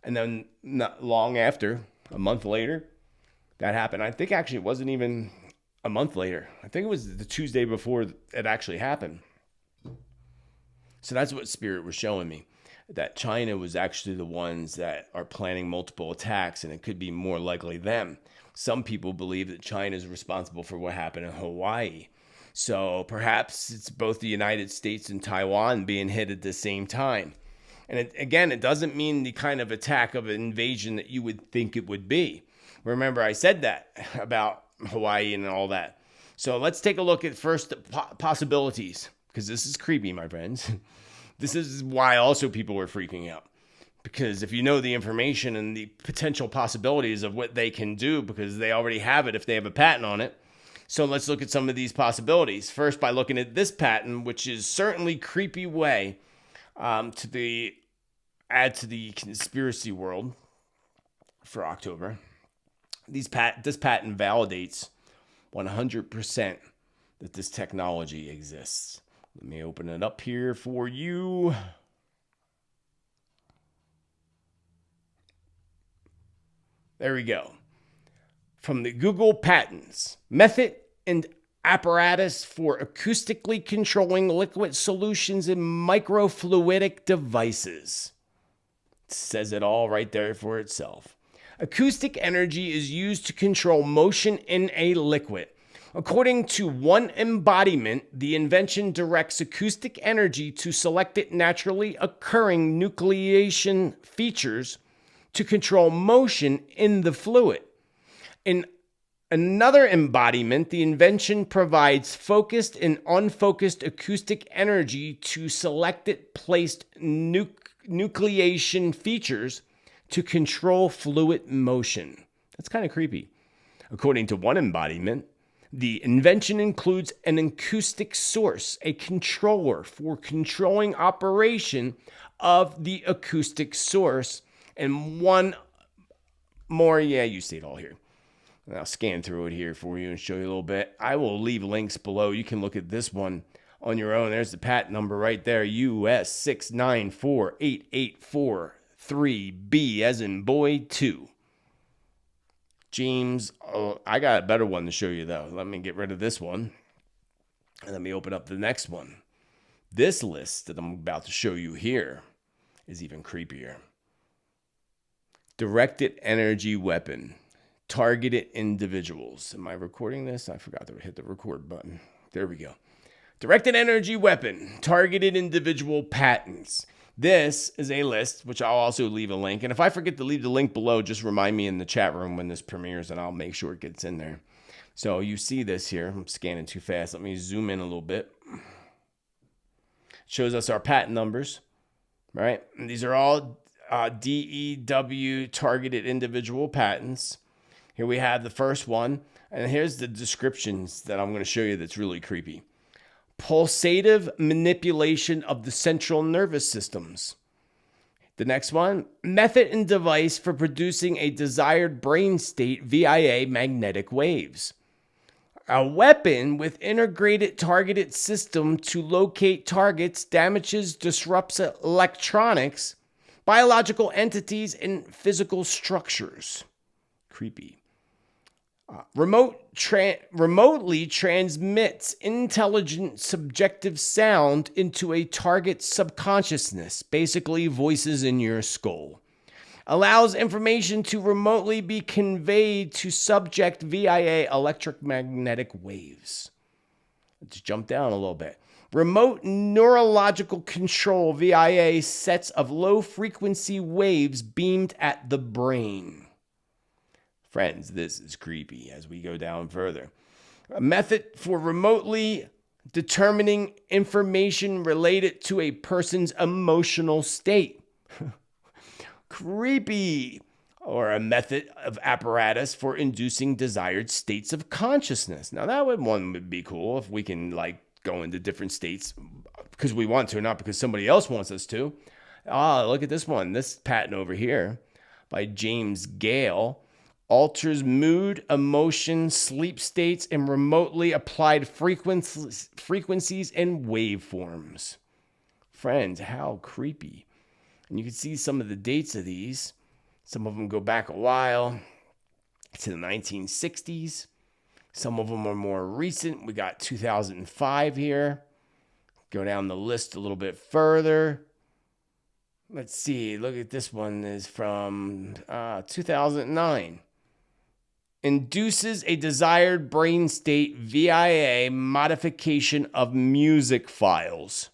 And then not long after, a month later, that happened. I think actually it wasn't even a month later. I think it was the Tuesday before it actually happened. So that's what Spirit was showing me, that China was actually the ones that are planning multiple attacks, and it could be more likely them. Some people believe that China is responsible for what happened in Hawaii. So perhaps it's both the United States and Taiwan being hit at the same time. And it doesn't mean the kind of attack of an invasion that you would think it would be. Remember, I said that about Hawaii and all that. So let's take a look at first the possibilities, because this is creepy, my friends. This is why also people were freaking out. Because if you know the information and the potential possibilities of what they can do, because they already have it if they have a patent on it. So let's look at some of these possibilities. First, by looking at this patent, which is certainly creepy way add to the conspiracy world for October. This patent validates 100% that this technology exists. Let me open it up here for you. There we go. From the Google patents, method and apparatus for acoustically controlling liquid solutions in microfluidic devices. It says it all right there for itself. Acoustic energy is used to control motion in a liquid. According to one embodiment, the invention directs acoustic energy to selected naturally occurring nucleation features to control motion in the fluid. In another embodiment, the invention provides focused and unfocused acoustic energy to selected placed nucleation features to control fluid motion. That's kind of creepy. According to one embodiment, the invention includes an acoustic source, a controller for controlling operation of the acoustic source, and one more. Yeah, you see it all here. I'll scan through it here for you and show you a little bit. I will leave links below. You can look at this one on your own. There's the patent number right there, US 6948843B, as in boy 2. James, I got a better one to show you, though. Let me get rid of this one, and let me open up the next one. This list that I'm about to show you here is even creepier. Directed energy weapon. Targeted individuals. Am I recording this? I forgot to hit the record button. There we go. Directed energy weapon. Targeted individual patents. This is a list, which I'll also leave a link. And if I forget to leave the link below, just remind me in the chat room when this premieres, and I'll make sure it gets in there. So you see this here. I'm scanning too fast. Let me zoom in a little bit. It shows us our patent numbers, right? And these are all D.E.W. targeted individual patents. Here we have the first one, and here's the descriptions that I'm going to show you that's really creepy. Pulsative manipulation of the central nervous systems. The next one, method and device for producing a desired brain state via magnetic waves. A weapon with integrated targeted system to locate targets, damages, disrupts electronics, biological entities, and physical structures. Creepy. Remotely transmits intelligent subjective sound into a target's subconsciousness, basically voices in your skull. Allows information to remotely be conveyed to subject via electromagnetic waves. Let's jump down a little bit. Remote neurological control via sets of low-frequency waves beamed at the brain. Friends, this is creepy as we go down further. A method for remotely determining information related to a person's emotional state. Creepy. Or a method of apparatus for inducing desired states of consciousness. Now that one would be cool if we can go into different states because we want to, not because somebody else wants us to. Look at this one. This patent over here by James Gale. Alters mood, emotion, sleep states, and remotely applied frequencies and waveforms. Friends, how creepy. And you can see some of the dates of these. Some of them go back a while to the 1960s. Some of them are more recent. We got 2005 here. Go down the list a little bit further. Let's see. Look at this one is from 2009. Induces a desired brain state via modification of music files.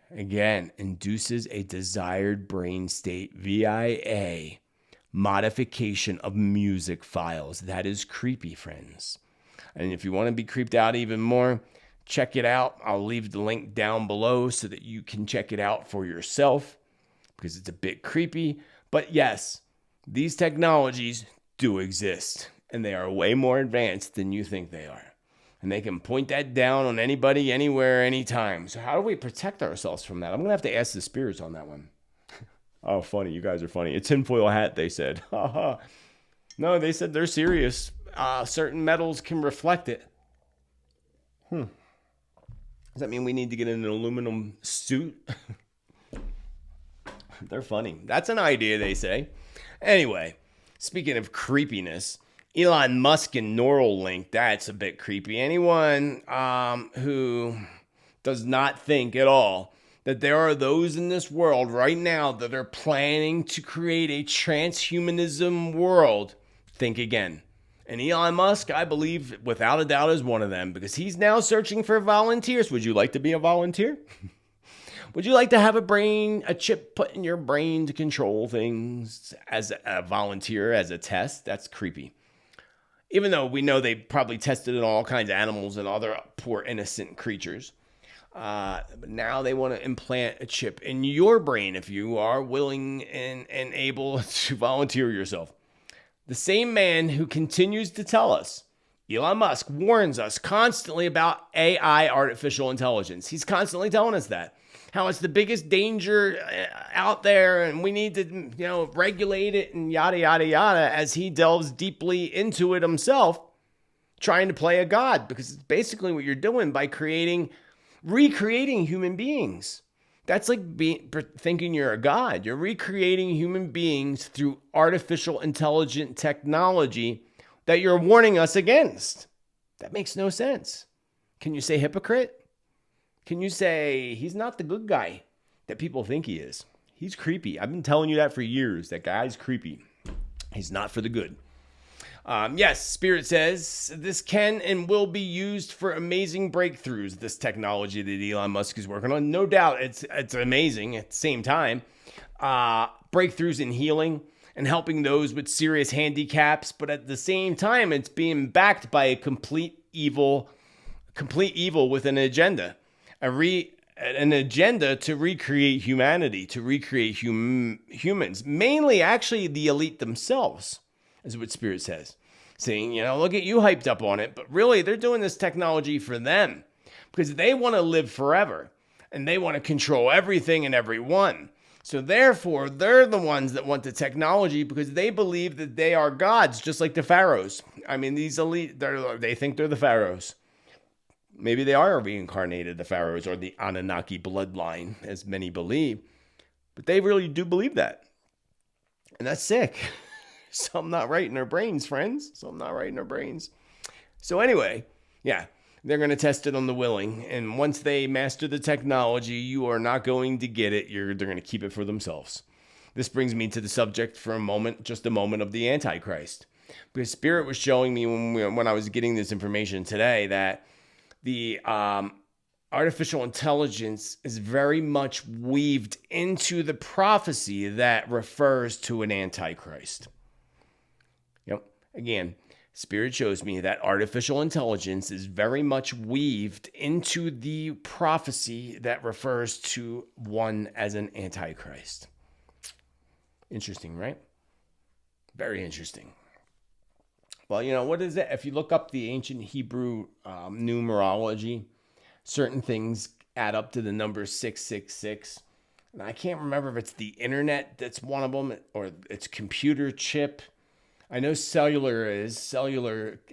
Again, induces a desired brain state via modification of music files. That is creepy, friends. And if you want to be creeped out even more, check it out. I'll leave the link down below so that you can check it out for yourself. because it's a bit creepy. But yes, these technologies do exist, and they are way more advanced than you think they are. And they can point that down on anybody, anywhere, anytime. So how do we protect ourselves from that? I'm going to have to ask the spirits on that one. Oh, funny. You guys are funny. A tinfoil hat, they said. No, they said they're serious. Certain metals can reflect it. Does that mean we need to get in an aluminum suit? They're funny. That's an idea, they say. Anyway, speaking of creepiness, Elon Musk and Neuralink, that's a bit creepy. Anyone who does not think at all that there are those in this world right now that are planning to create a transhumanism world, think again. And Elon Musk, I believe, without a doubt, is one of them, because he's now searching for volunteers. Would you like to be a volunteer? Would you like to have a chip put in your brain to control things as a volunteer, as a test? That's creepy. Even though we know they probably tested it on all kinds of animals and other poor innocent creatures. But now they want to implant a chip in your brain if you are willing and able to volunteer yourself. The same man who continues to tell us, Elon Musk warns us constantly about AI, artificial intelligence. He's constantly telling us that. How it's the biggest danger out there and we need to, regulate it and yada, yada, yada, as he delves deeply into it himself, trying to play a god, because it's basically what you're doing by recreating human beings. That's like thinking you're a god. You're recreating human beings through artificial intelligent technology that you're warning us against. That makes no sense. Can you say hypocrite? Can you say he's not the good guy that people think he is? He's creepy. I've been telling you that for years. That guy's creepy. He's not for the good. Yes, Spirit says this can and will be used for amazing breakthroughs, this technology that Elon Musk is working on. No doubt it's amazing at the same time. Breakthroughs in healing and helping those with serious handicaps. But at the same time, it's being backed by a complete evil with an agenda. An agenda to recreate humanity, to recreate humans, mainly actually the elite themselves, is what Spirit says. Saying, look at you hyped up on it, but really they're doing this technology for them because they want to live forever and they want to control everything and everyone. So therefore, they're the ones that want the technology because they believe that they are gods, just like the pharaohs. I mean, these elite, they think they're the pharaohs. Maybe they are reincarnated, the pharaohs, or the Anunnaki bloodline, as many believe. But they really do believe that. And that's sick. Something not right in their brains, friends. Something not right in their brains. So anyway, yeah, they're going to test it on the willing. And once they master the technology, you are not going to get it. They're going to keep it for themselves. This brings me to the subject for a moment, just a moment, of the Antichrist. Because Spirit was showing me when I was getting this information today that the artificial intelligence is very much weaved into the prophecy that refers to an Antichrist. Again, Spirit shows me that artificial intelligence is very much weaved into the prophecy that refers to one as an Antichrist. Interesting, right? Very interesting. Well, what is it? If you look up the ancient Hebrew numerology, certain things add up to the number 666. And I can't remember if it's the internet that's one of them or it's computer chip. I know cellular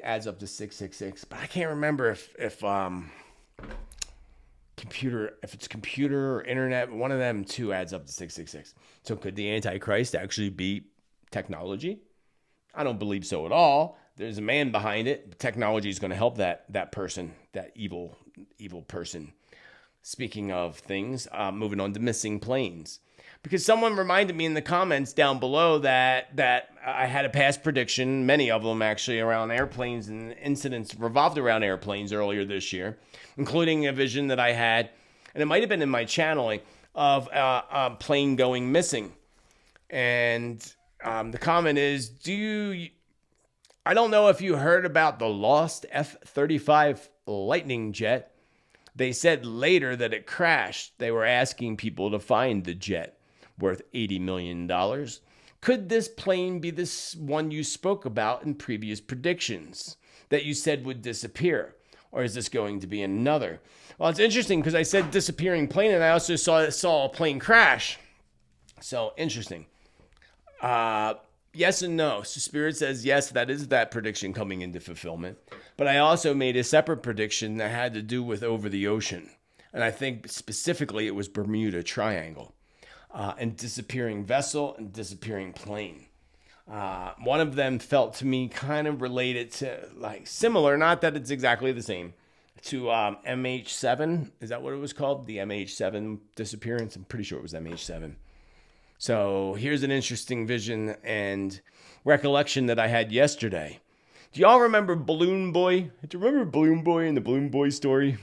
adds up to 666, but I can't remember if it's computer or internet, one of them two adds up to 666. So could the Antichrist actually be technology? I don't believe so at all. There's a man behind it. Technology is going to help that person, that evil person. Speaking of things, moving on to missing planes. Because someone reminded me in the comments down below that I had a past prediction, many of them actually, around airplanes and incidents revolved around airplanes earlier this year, including a vision that I had, and it might have been in my channeling, of a plane going missing. And the comment is, I don't know if you heard about the lost F-35 Lightning jet. They said later that it crashed. They were asking people to find the jet. worth $80 million. Could this plane be this one you spoke about in previous predictions that you said would disappear? Or is this going to be another? Well, it's interesting because I said disappearing plane, and I also saw a plane crash. So, interesting. Yes and no. So Spirit says, yes, that is that prediction coming into fulfillment. But I also made a separate prediction that had to do with over the ocean. And I think specifically it was Bermuda Triangle. And disappearing vessel and disappearing plane. One of them felt to me kind of related to, like, similar, not that it's exactly the same, to MH7. Is that what it was called? The MH7 disappearance? I'm pretty sure it was MH7. So here's an interesting vision and recollection that I had yesterday. Do y'all remember Balloon Boy? Do you remember Balloon Boy and the Balloon Boy story?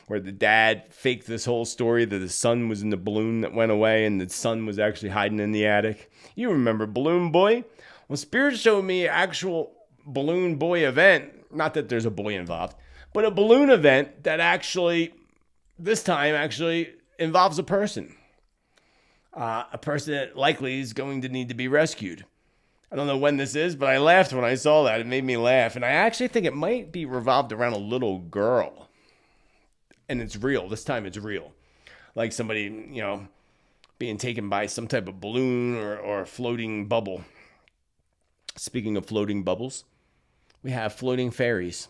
Where the dad faked this whole story that the son was in the balloon that went away and the son was actually hiding in the attic. You remember Balloon Boy? Well, Spirit showed me an actual Balloon Boy event. Not that there's a boy involved, but a balloon event that actually, this time, actually involves a person. A person that likely is going to need to be rescued. I don't know when this is, but I laughed when I saw that. It made me laugh. And I actually think it might be revolved around a little girl. And it's real. This time it's real. Like somebody, being taken by some type of balloon or a floating bubble. Speaking of floating bubbles, we have floating fairies.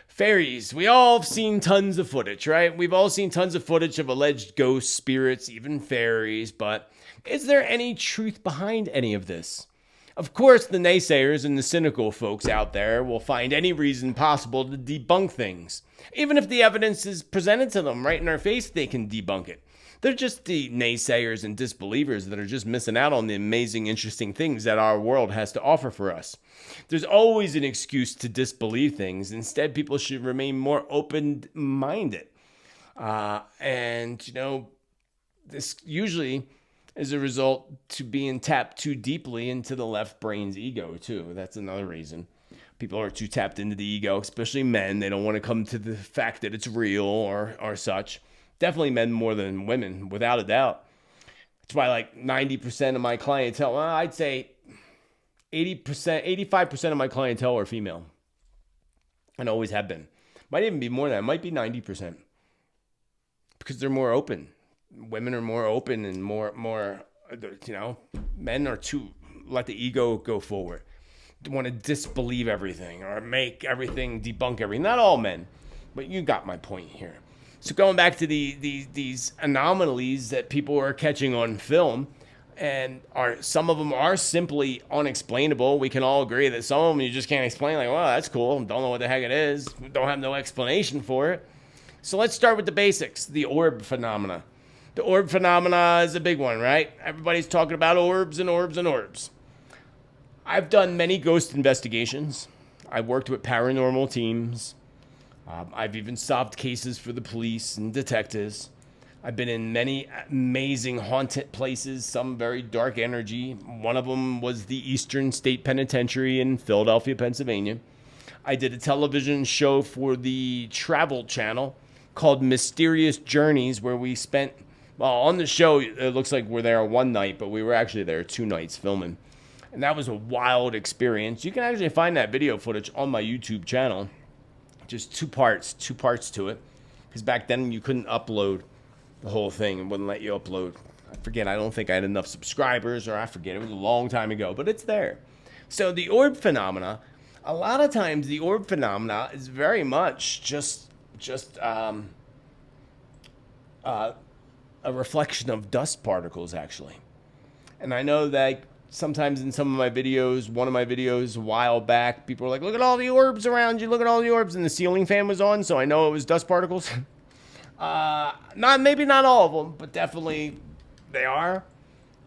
Fairies. We all have seen tons of footage, right? We've all seen tons of footage of alleged ghosts, spirits, even fairies. But is there any truth behind any of this? Of course, the naysayers and the cynical folks out there will find any reason possible to debunk things. Even if the evidence is presented to them right in our face, they can debunk it. They're just the naysayers and disbelievers that are just missing out on the amazing, interesting things that our world has to offer for us. There's always an excuse to disbelieve things. Instead, people should remain more open-minded. This usually is a result to being tapped too deeply into the left brain's ego, too. That's another reason. People are too tapped into the ego, especially men. They don't want to come to the fact that it's real or such. Definitely men more than women, without a doubt. That's why like 90% of my clientele, well, I'd say 80%, 85% of my clientele are female. And always have been. Might even be more than that. Might be 90%. Because they're more open. Women are more open and more, men are too, let the ego go forward. They want to disbelieve everything or make everything, debunk everything. Not all men, but you got my point here. So going back to these anomalies that people are catching on film, and some of them are simply unexplainable. We can all agree that some of them you just can't explain. Like, well, that's cool. Don't know what the heck it is. Don't have no explanation for it. So let's start with the basics. The orb phenomena. The orb phenomena is a big one, right? Everybody's talking about orbs and orbs and orbs. I've done many ghost investigations. I've worked with paranormal teams. I've even solved cases for the police and detectives. I've been in many amazing haunted places, some very dark energy. One of them was the Eastern State Penitentiary in Philadelphia, Pennsylvania. I did a television show for the Travel Channel called Mysterious Journeys, where we spent, on the show, it looks like we're there one night, but we were actually there 2 nights filming. And that was a wild experience. You can actually find that video footage on my YouTube channel. Just two parts to it. Because back then you couldn't upload the whole thing. It wouldn't let you upload. I forget, I don't think I had enough subscribers, or I forget, it was a long time ago, but it's there. So the orb phenomena, a lot of times the orb phenomena is very much just a reflection of dust particles, actually. And I know that sometimes in some of my videos, one of my videos a while back, people were like, look at all the orbs around you, look at all the orbs, and the ceiling fan was on, so I know it was dust particles. Maybe not all of them, but definitely they are.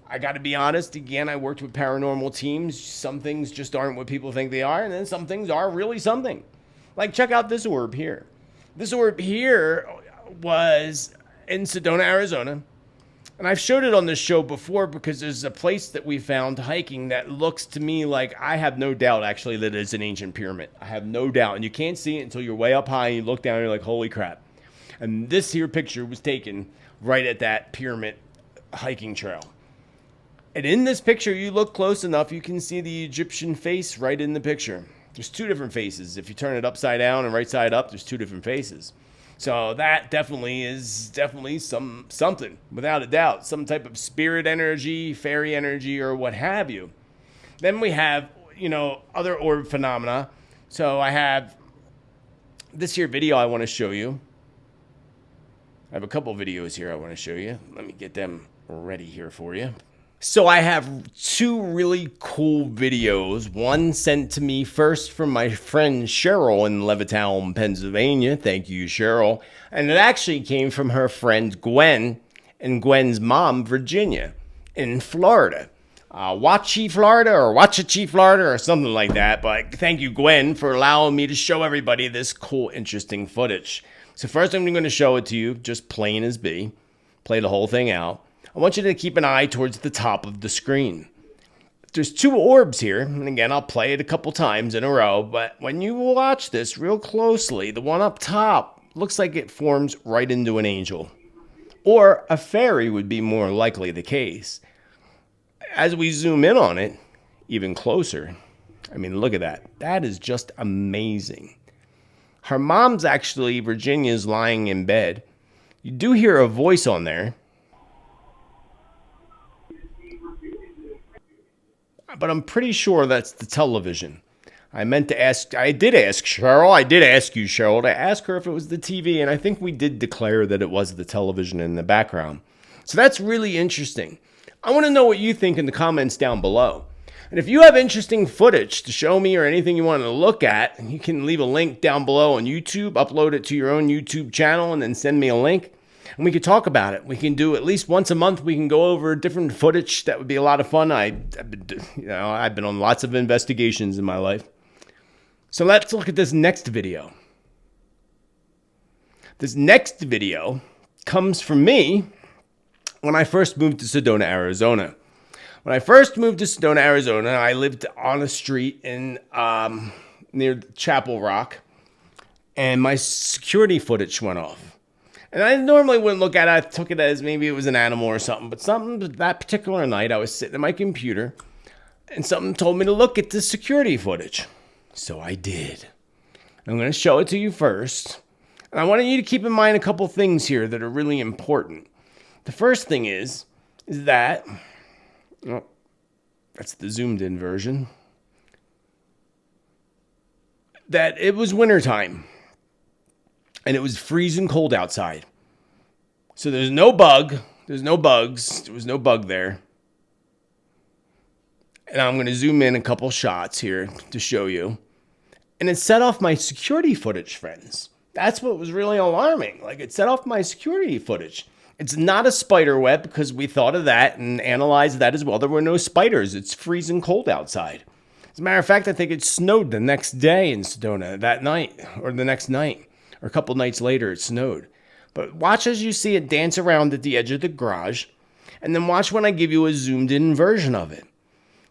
I got to be honest, again, I worked with paranormal teams. Some things just aren't what people think they are, and then some things are really something. Like, check out this orb here. This orb here was in Sedona, Arizona. And I've showed it on this show before because there's a place that we found hiking that looks to me like, I have no doubt actually that it's an ancient pyramid. I have no doubt. And you can't see it until you're way up high and you look down and you're like, holy crap. And this here picture was taken right at that pyramid hiking trail. And in this picture, you look close enough, you can see the Egyptian face right in the picture. There's two different faces. If you turn it upside down and right side up, there's two different faces. So that definitely is something, without a doubt. Some type of spirit energy, fairy energy, or what have you. Then we have, other orb phenomena. So I have this here video I want to show you. I have a couple videos here I want to show you. Let me get them ready here for you. So I have two really cool videos. One sent to me first from my friend Cheryl in Levittown, Pennsylvania. Thank you, Cheryl. And it actually came from her friend Gwen and Gwen's mom, Virginia, in Florida. Watchy, Florida, or Watchachi, Florida, or something like that. But thank you, Gwen, for allowing me to show everybody this cool, interesting footage. So first I'm going to show it to you, just plain as be. Play the whole thing out. I want you to keep an eye towards the top of the screen. There's two orbs here, and again, I'll play it a couple times in a row, but when you watch this real closely, the one up top looks like it forms right into an angel. Or a fairy would be more likely the case. As we zoom in on it, even closer, I mean, look at that. That is just amazing. Her mom's actually, Virginia's lying in bed. You do hear a voice on there. But I'm pretty sure that's the television. I did ask you, Cheryl, to ask her if it was the TV, and I think we did declare that it was the television in the background. So that's really interesting. I want to know what you think in the comments down below. And if you have interesting footage to show me or anything you want to look at, you can leave a link down below on YouTube, upload it to your own YouTube channel, and then send me a link. And we could talk about it. We can do at least once a month. We can go over different footage. That would be a lot of fun. I've been on lots of investigations in my life. So let's look at this next video. This next video comes from me when I first moved to Sedona, Arizona. When I first moved to Sedona, Arizona, I lived on a street in near Chapel Rock, and my security footage went off. And I normally wouldn't look at it. I took it as maybe it was an animal or something. But that particular night, I was sitting at my computer, and something told me to look at the security footage. So I did. I'm going to show it to you first. And I want you to keep in mind a couple things here that are really important. The first thing is that, that's the zoomed in version, that it was wintertime. And it was freezing cold outside. So there's no bug. There's no bugs. There was no bug there. And I'm going to zoom in a couple shots here to show you. And it set off my security footage, friends. That's what was really alarming. Like, it set off my security footage. It's not a spider web because we thought of that and analyzed that as well. There were no spiders. It's freezing cold outside. As a matter of fact, I think it snowed the next day in Sedona that night or the next night. Or a couple nights later, it snowed. But watch as you see it dance around at the edge of the garage. And then watch when I give you a zoomed in version of it.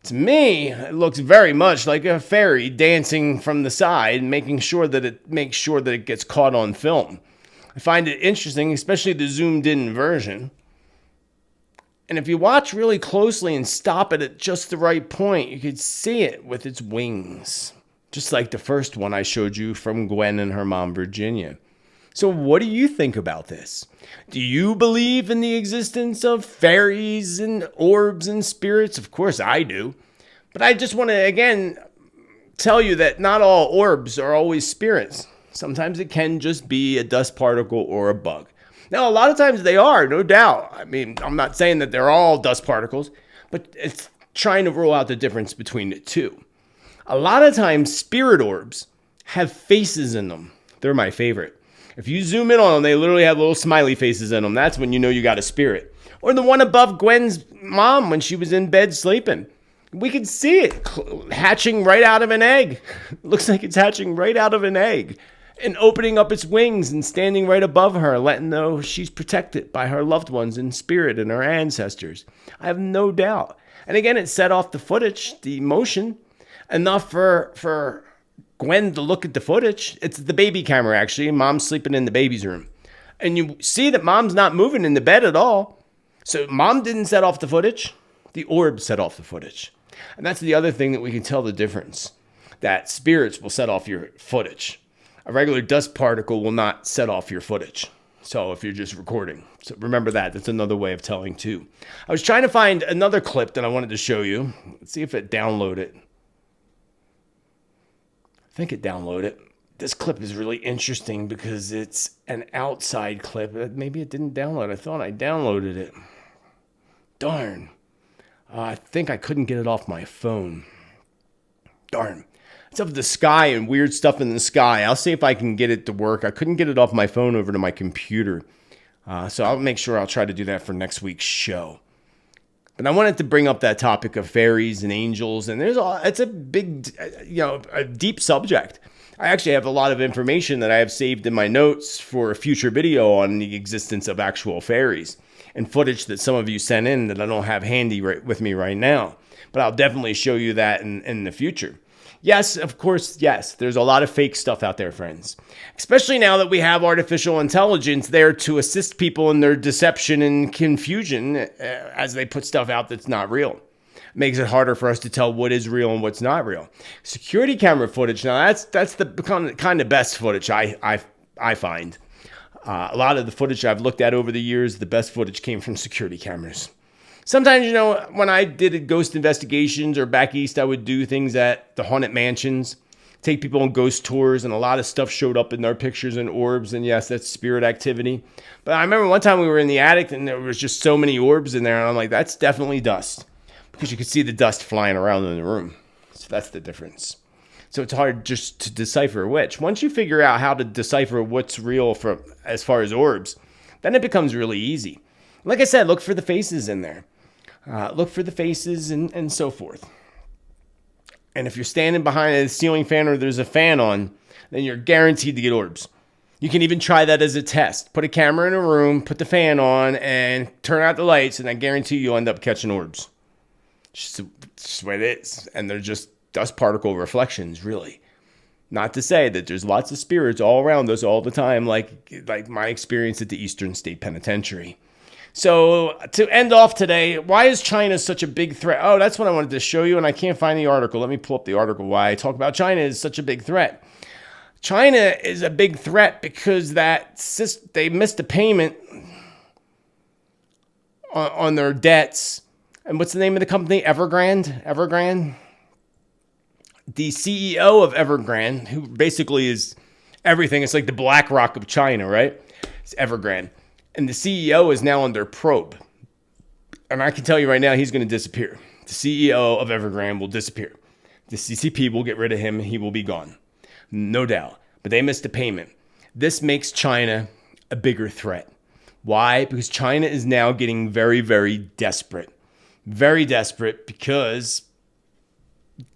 To me, it looks very much like a fairy dancing from the side, making sure that it gets caught on film. I find it interesting, especially the zoomed in version. And if you watch really closely and stop it at just the right point, you could see it with its wings. Just like the first one I showed you from Gwen and her mom, Virginia. So what do you think about this? Do you believe in the existence of fairies and orbs and spirits? Of course I do. But I just want to, again, tell you that not all orbs are always spirits. Sometimes it can just be a dust particle or a bug. Now, a lot of times they are, no doubt. I mean, I'm not saying that they're all dust particles, but it's trying to rule out the difference between the two. A lot of times, spirit orbs have faces in them. They're my favorite. If you zoom in on them, they literally have little smiley faces in them. That's when you know you got a spirit. Or the one above Gwen's mom when she was in bed sleeping. We could see it hatching right out of an egg. It looks like it's hatching right out of an egg. And opening up its wings and standing right above her, letting know she's protected by her loved ones in spirit and her ancestors. I have no doubt. And again, it set off the footage, the emotion, enough for Gwen to look at the footage. It's the baby camera, actually. Mom's sleeping in the baby's room. And you see that mom's not moving in the bed at all. So mom didn't set off the footage. The orbs set off the footage. And that's the other thing that we can tell the difference, that spirits will set off your footage. A regular dust particle will not set off your footage. So if you're just recording. So remember that. That's another way of telling too. I was trying to find another clip that I wanted to show you. Let's see if it downloaded. I think it downloaded. This clip is really interesting because it's an outside clip. Maybe it didn't download. I thought I downloaded it. Darn. I think I couldn't get it off my phone. Darn. It's of the sky and weird stuff in the sky. I'll see if I can get it to work. I couldn't get it off my phone over to my computer. So I'll make sure I'll try to do that for next week's show. But I wanted to bring up that topic of fairies and angels. And it's a big, a deep subject. I actually have a lot of information that I have saved in my notes for a future video on the existence of actual fairies and footage that some of you sent in that I don't have handy with me right now. But I'll definitely show you that in the future. Yes, of course, yes. There's a lot of fake stuff out there, friends. Especially now that we have artificial intelligence there to assist people in their deception and confusion as they put stuff out that's not real. It makes it harder for us to tell what is real and what's not real. Security camera footage, now that's the kind of best footage I find. A lot of the footage I've looked at over the years, the best footage came from security cameras. Sometimes, when I did ghost investigations or back east, I would do things at the haunted mansions, take people on ghost tours, and a lot of stuff showed up in their pictures and orbs. And yes, that's spirit activity. But I remember one time we were in the attic and there was just so many orbs in there. And I'm like, that's definitely dust, because you could see the dust flying around in the room. So that's the difference. So it's hard just to decipher which. Once you figure out how to decipher what's real as far as orbs, then it becomes really easy. Like I said, look for the faces in there. Look for the faces and so forth. And if you're standing behind a ceiling fan or there's a fan on, then you're guaranteed to get orbs. You can even try that as a test. Put a camera in a room, put the fan on, and turn out the lights, and I guarantee you'll end up catching orbs. It's just the way it is. And they're just dust particle reflections, really. Not to say that there's lots of spirits all around us all the time, like my experience at the Eastern State Penitentiary. So to end off today, why is China such a big threat? Oh, that's what I wanted to show you, and I can't find the article. Let me pull up the article why I talk about China is such a big threat. China is a big threat because they missed a payment on their debts. And what's the name of the company? Evergrande? The CEO of Evergrande, who basically is everything. It's like the BlackRock of China, right? It's Evergrande. And the CEO is now under probe. And I can tell you right now, he's going to disappear. The CEO of Evergrande will disappear. The CCP will get rid of him. He will be gone. No doubt. But they missed a payment. This makes China a bigger threat. Why? Because China is now getting very, very desperate. Very desperate because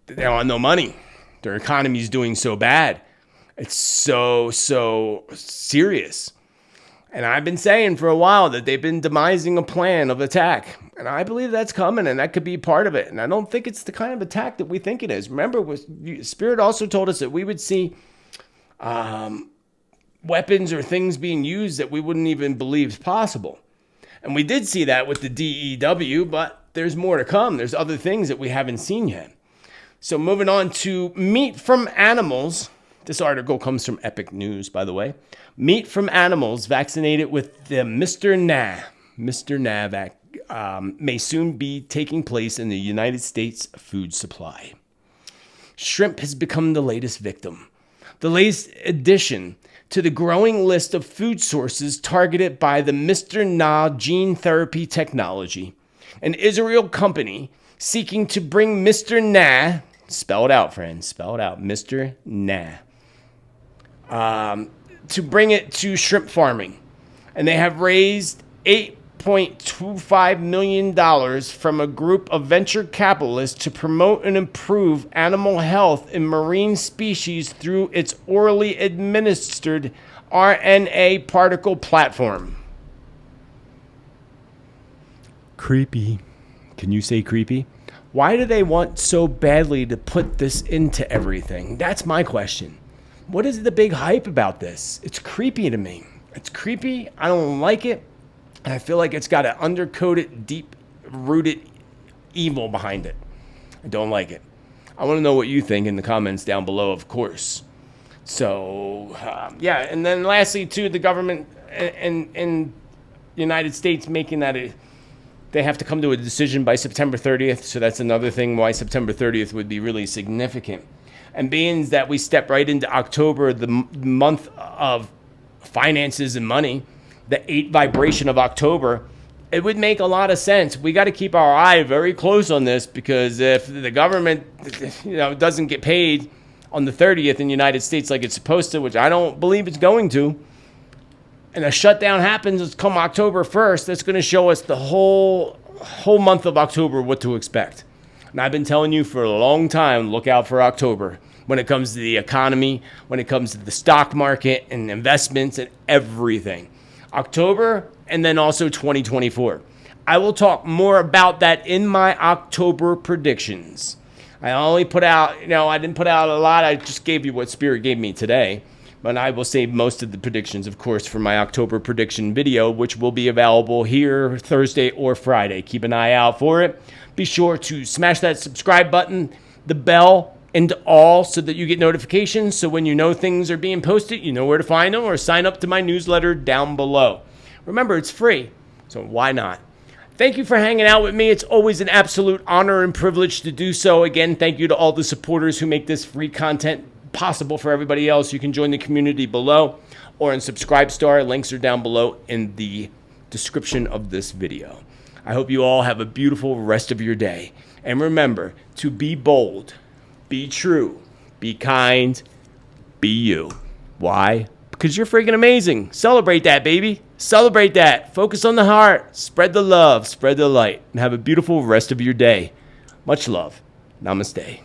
they don't have no money. Their economy is doing so bad. It's so serious. And I've been saying for a while that they've been demising a plan of attack. And I believe that's coming, and that could be part of it. And I don't think it's the kind of attack that we think it is. Remember, Spirit also told us that we would see weapons or things being used that we wouldn't even believe possible. And we did see that with the D.E.W, but there's more to come. There's other things that we haven't seen yet. So moving on to meat from animals. This article comes from Epic News, by the way. Meat from animals vaccinated with the Mr. May soon be taking place in the United States food supply. Shrimp has become the latest victim. The latest addition to the growing list of food sources targeted by the Mr. gene therapy technology. An Israel company seeking to bring Mr. spell it out, friends, spell it out, Mr. To bring it to shrimp farming. And they have raised $8.25 million from a group of venture capitalists to promote and improve animal health in marine species through its orally administered RNA particle platform. Creepy. Can you say creepy? Why do they want so badly to put this into everything? That's my question. What is the big hype about this? It's creepy to me. It's creepy. I don't like it. And I feel like it's got an undercoated, deep-rooted evil behind it. I don't like it. I want to know what you think in the comments down below, of course. So, yeah. And then lastly, too, the government in the United States making that they have to come to a decision by September 30th. So that's another thing why September 30th would be really significant. And being that we step right into October, the month of finances and money, the 8 vibration of October, it would make a lot of sense. We got to keep our eye very close on this, because if the government, doesn't get paid on the 30th in the United States like it's supposed to, which I don't believe it's going to, and a shutdown happens come October 1st, that's going to show us the whole month of October what to expect. And I've been telling you for a long time, look out for October when it comes to the economy, when it comes to the stock market and investments and everything. October, and then also 2024. I will talk more about that in my October predictions. I only put out, I didn't put out a lot. I just gave you what Spirit gave me today. But I will save most of the predictions, of course, for my October prediction video, which will be available here Thursday or Friday. Keep an eye out for it. Be sure to smash that subscribe button, the bell, and all, so that you get notifications. So when you know things are being posted, you know where to find them, or sign up to my newsletter down below. Remember, it's free, so why not? Thank you for hanging out with me. It's always an absolute honor and privilege to do so. Again, thank you to all the supporters who make this free content possible for everybody else. You can join the community below or in Subscribestar. Links are down below in the description of this video. I hope you all have a beautiful rest of your day. And remember to be bold, be true, be kind, be you. Why? Because you're freaking amazing. Celebrate that, baby. Celebrate that. Focus on the heart. Spread the love. Spread the light. And have a beautiful rest of your day. Much love. Namaste.